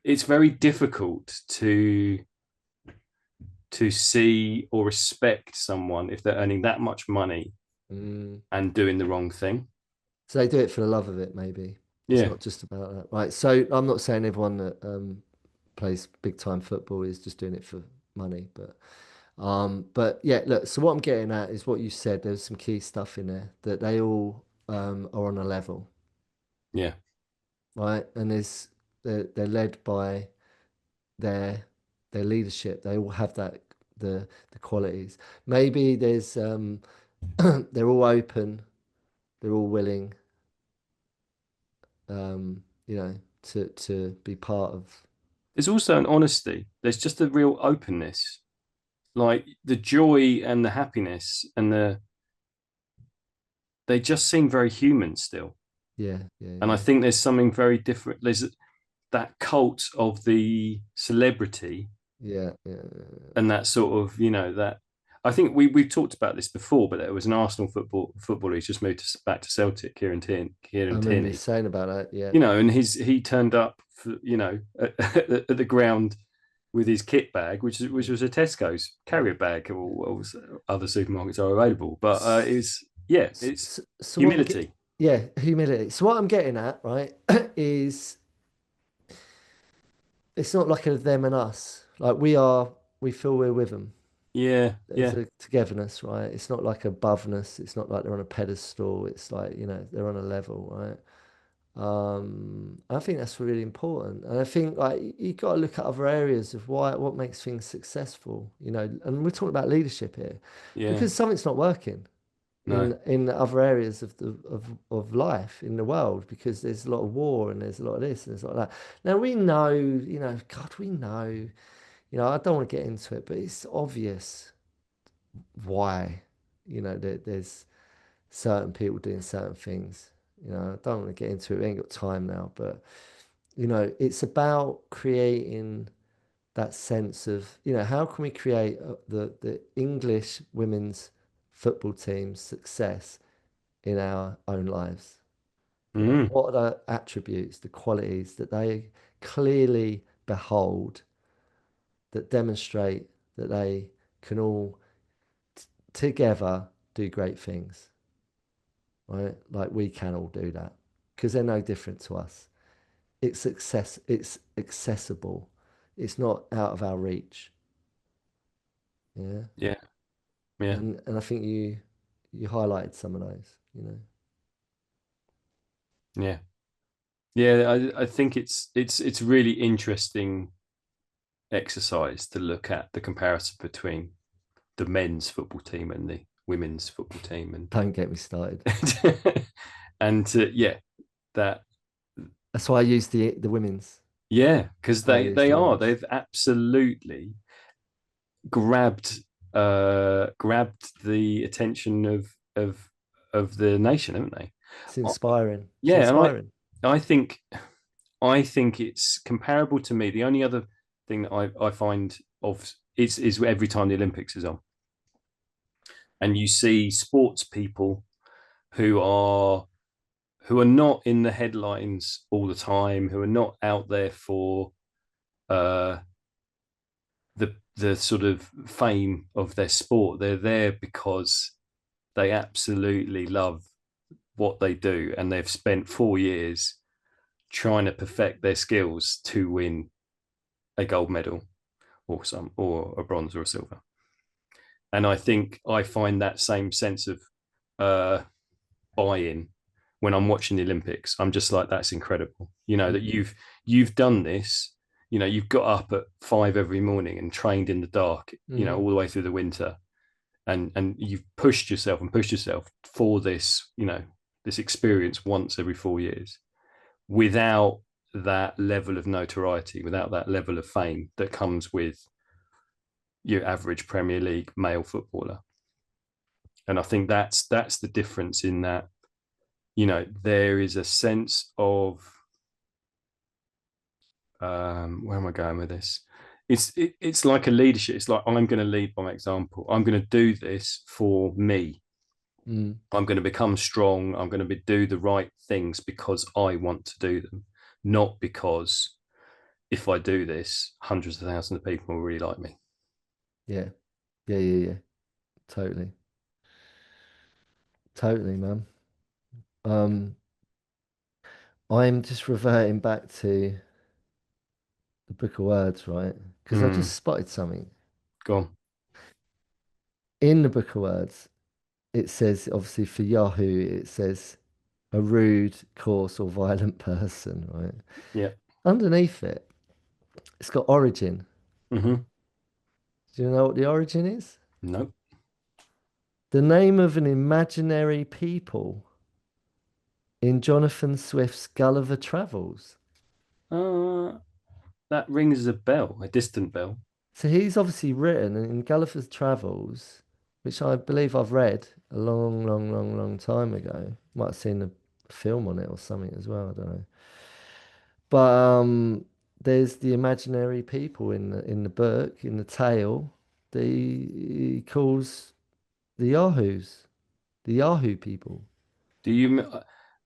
it's very difficult to see or respect someone if they're earning that much money Mm. and doing the wrong thing. So they do it for the love of it, maybe. It's Yeah, not just about that. Right. So I'm not saying everyone that plays big time football is just doing it for money, but yeah, look, so what I'm getting at is what you said. There's some key stuff in there that they all are on a level, yeah. right? And they're led by their their leadership. They all have the qualities. Maybe there's they're all open, they're all willing, you know, to be part of. There's also an honesty. There's just a real openness, like the joy and the happiness they just seem very human still. Yeah, yeah, And I yeah. think there's something very different. There's that cult of the celebrity Yeah, yeah, yeah. and that sort of, that I think we've talked about this before, but there was an Arsenal footballer who's just moved I back to Celtic, Kieran remember you Tierney, saying about that. Yeah, and he turned up for, at the ground with his kit bag, which was a Tesco's yeah. carrier bag, or other supermarkets are available. But it's So what humility. yeah, humility. So what I'm getting at, right, is it's not like a them and us. Like we feel we're with them. Yeah, There's yeah, a togetherness, right? It's not like aboveness. It's not like they're on a pedestal. It's like, they're on a level, right? I think that's really important. And I think like you got to look at other areas of what makes things successful, and we're talking about leadership here yeah. because something's not working No, in other areas of life in the world because there's a lot of war and there's a lot of this and there's a lot of that. Now we know, God, we know, I don't want to get into it, but it's obvious why, there's certain people doing certain things. I don't want to get into it. We ain't got time now, but it's about creating that sense of, how can we create the English women's football team's success in our own lives? mm, What are the attributes, the qualities that they clearly behold that demonstrate that they can all together do great things, right? Like we can all do that because they're no different to us. It's accessible. It's not out of our reach. Yeah. yeah, yeah, And I think you highlighted some of those. yeah, yeah. I think it's really interesting exercise to look at the comparison between the men's football team and the women's football team, Don't get me started. and yeah, that That's why I use the women's. yeah, because I use they the are women's. they've absolutely grabbed grabbed the attention of the nation, haven't they? It's Uh, inspiring. It's Yeah, and inspiring. I think it's comparable to me. The only other thing that I find of is every time the Olympics is on, and you see sports people who are who are not in the headlines all the time, who are not out there for uh, the sort of fame of their sport. They're there because they absolutely love what they do, and they've spent 4 years trying to perfect their skills to win a gold medal or a bronze or a silver. And I think I find that same sense of uh, buy-in when I'm watching the Olympics. I'm just like, that's incredible. You know, that Mm, you've done this. You know, you've got up at 5 every morning and trained in the dark, you know, mm, all the way through the winter. And you've pushed yourself for this, you know, this experience once every 4 years without that level of notoriety, without that level of fame that comes with your average Premier League male footballer. And I think that's the difference in that, you know, there is a sense of where am I going with this? It's like a leadership. It's like I'm going to lead by example. I'm going to do this for me. mm. I'm going to become strong. I'm going to do the right things because I want to do them, not because if I do this, hundreds of thousands of people will really like me. Yeah. Yeah, yeah, yeah. Totally. Totally, man. Um, I'm just reverting back to the Book of Words, right? Because I Mm, just spotted something. go on. In the Book of Words, it says, obviously for Yahoo, it says a rude, coarse, or violent person, right? Yeah. Underneath it, it's got origin. Mm-hmm. Do you know what the origin is? Nope. The name of an imaginary people in Jonathan Swift's Gulliver Travels. Uh, that rings a bell, a distant bell. So he's obviously written in Gulliver's Travels, which I believe I've read a long, long, long, long time ago. Might have seen a film on it or something as well. I don't know. But there's the imaginary people in the book, in the tale. He calls the Yahoos, the Yahoo people. Do you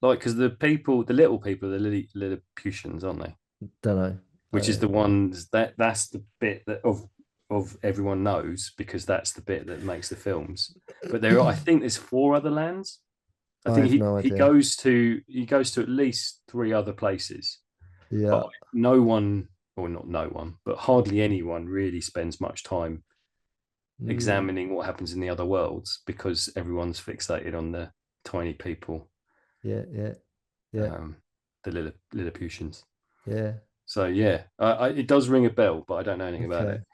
like because the people, the little people, the Lilliputians, aren't they? Don't know. Which is the ones that's the bit that of everyone knows because that's the bit that makes the films. But there are, I think there's four other lands. I I think have no he idea. goes to at least three other places, but Yeah. no one, or not no one, but hardly anyone really spends much time Mm, examining what happens in the other worlds because everyone's fixated on the tiny people, yeah, yeah, yeah, um, the Lilliputians. yeah. So yeah, it does ring a bell, but I don't know anything about it. Okay.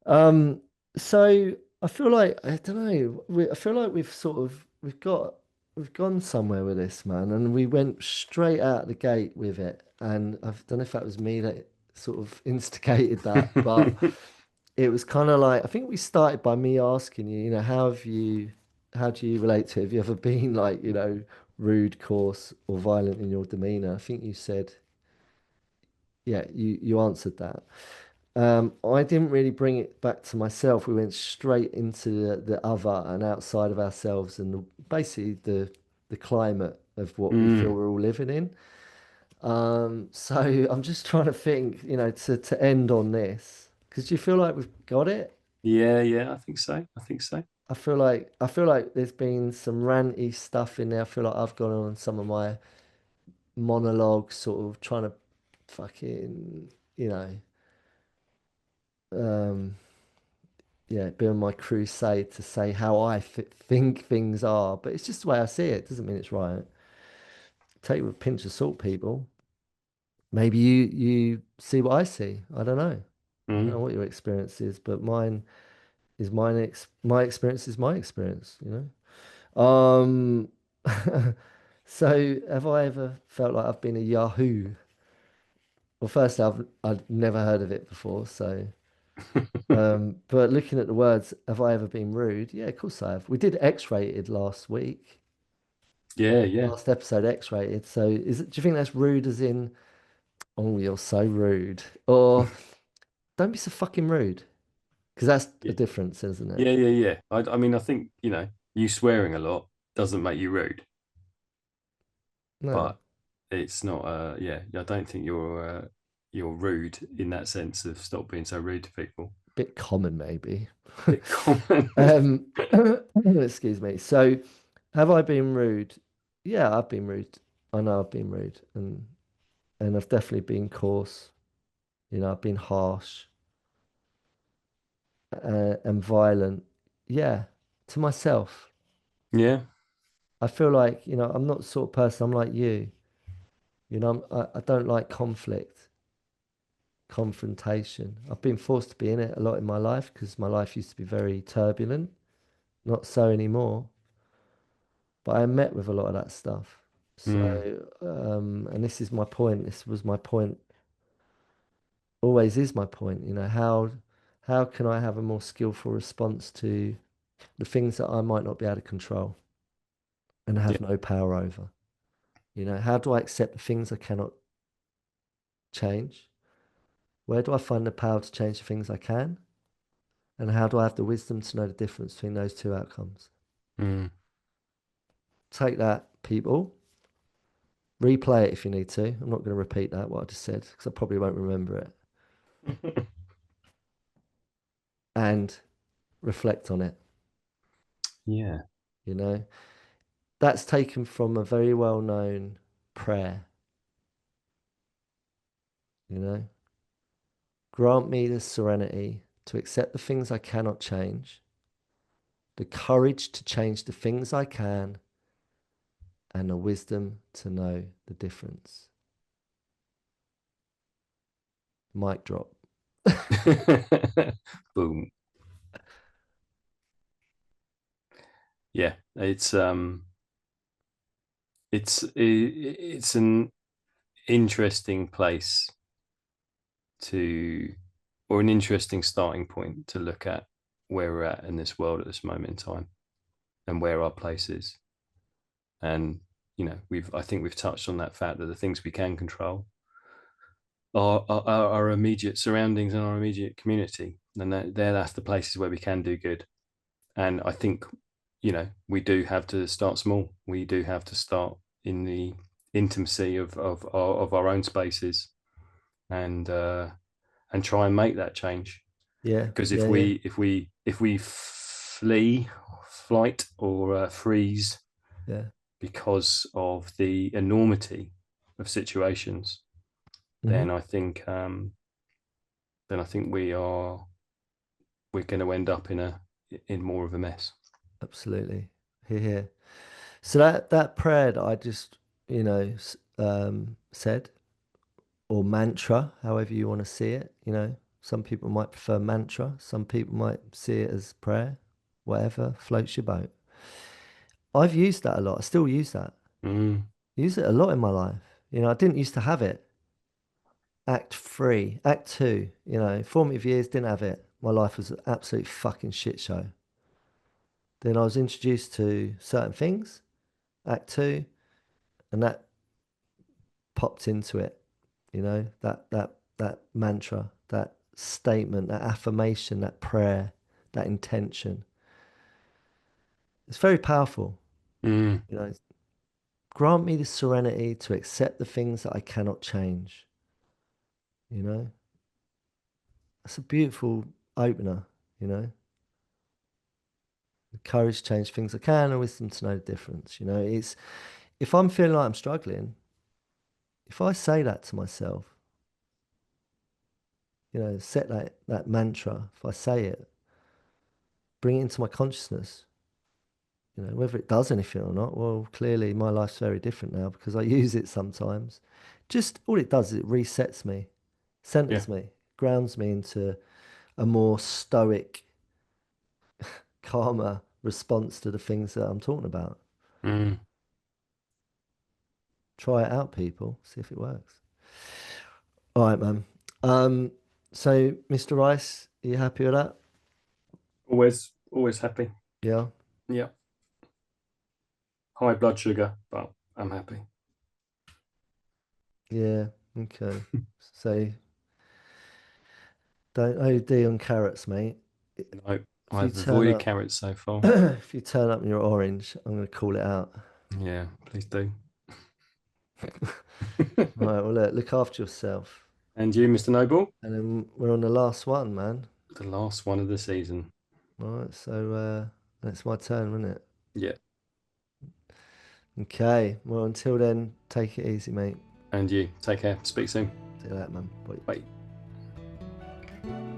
Um, so I feel like I don't know. I feel like we've gone somewhere with this, man, and we went straight out the gate with it. And I don't know if that was me that sort of instigated that, but it was kind of like I think we started by me asking you, how do you relate to it? Have you ever been like, rude, coarse, or violent in your demeanor? I think you said, yeah, you answered that. I didn't really bring it back to myself. We went straight into the other and outside of ourselves and basically the climate of what we feel Mm, we're all living in. So I'm just trying to think, to end on this, because you feel like we've got it. yeah, yeah, I think so. I think so. I feel like there's been some ranty stuff in there. I feel like I've gone on some of my monologues, sort of trying to fucking, you know, um, yeah, be on my crusade to say how I think things are, but it's just the way I see it. Doesn't mean it's right. Take it with a pinch of salt, people. Maybe you see what I see. I don't know. I don't Mm. know what your experience is, but mine is my experience is my experience, you know. So have I ever felt like I've been a Yahoo? Well, first I've never heard of it before, so but looking at the words, have I ever been rude? Yeah, of course I have. We did X-rated last week, Yeah, yeah, last episode X-rated. So do you think that's rude as in, oh, you're so rude, or don't be so fucking rude? Because that's a yeah, difference, isn't it? yeah, yeah, yeah. I mean, I think, you swearing a lot doesn't make you rude, No, but it's not. Yeah, I don't think you're rude in that sense of stop being so rude to people. bit common maybe. Bit common. Um, excuse me. So, have I been rude? Yeah, I've been rude. I know I've been rude, and I've definitely been coarse. You know, I've been harsh and violent. Yeah, to myself. Yeah, I feel like, I'm not the sort of person. I'm like you. I don't like conflict, confrontation. I've been forced to be in it a lot in my life because my life used to be very turbulent. Not so anymore. But I met with a lot of that stuff. mm, So, and this is my point. This was my point. Always is my point. How can I have a more skillful response to the things that I might not be able to control and yeah, have no power over? How do I accept the things I cannot change? Where do I find the power to change the things I can? And how do I have the wisdom to know the difference between those two outcomes? mm. Take that, people. Replay it if you need to. I'm not going to repeat that, what I just said, because I probably won't remember it. And reflect on it. Yeah, You know, that's taken from a very well known prayer. You know, grant me the serenity to accept the things I cannot change, the courage to change the things I can, and the wisdom to know the difference. Mic drop. boom. Yeah, it's an interesting place to, or an interesting starting point to look at where we're at in this world at this moment in time and where our place is. And I think we've touched on that fact that the things we can control are our immediate surroundings and our immediate community, and that's the places where we can do good. And I think we do have to start small. We do have to start in the intimacy of our own spaces, and try and make that change. Yeah, Because if yeah, yeah, we flight or freeze yeah. because of the enormity of situations, Hmm. then I think we're going to end up in more of a mess. Absolutely. Here, here. So that prayer that I just, said, or mantra, however you want to see it. Some people might prefer mantra, some people might see it as prayer, whatever floats your boat. I've used that a lot. I still use that. Mm, Use it a lot in my life. I didn't used to have it. Act three, act two, formative years didn't have it. My life was an absolute fucking shit show. Then I was introduced to certain things, act two, and that popped into it. That mantra, that statement, that affirmation, that prayer, that intention. It's very powerful. mm, You know, grant me the serenity to accept the things that I cannot change. You know, that's a beautiful opener. You know, the courage to change things I can and wisdom to know the difference. It's if I'm feeling like I'm struggling, if I say that to myself, set that mantra, if I say it, bring it into my consciousness. Whether it does anything or not, well, clearly my life's very different now because I use it sometimes. Just all it does is it resets me, yeah, centers me. grounds me into a more stoic, calmer response to the things that I'm talking about. Mm. Try it out, people. See if it works. All right, man. Um, so, Mr. Rice, are you happy with that? Always happy. Yeah. Yeah. High blood sugar, but I'm happy. Yeah. Okay. So, don't OD on carrots, mate. No, If you I've turn avoided up, carrots so far. if you turn up and you're orange, I'm going to call it out. Yeah, please do. All right. Well, look after yourself. And you, Mr. Noble, And then we're on the last one, man. the last one of the season. All right. So, it's my turn, isn't it? Yeah. Okay. Well, until then, take it easy, mate. And you, take care. Speak soon. See you later, man. Bye. Bye.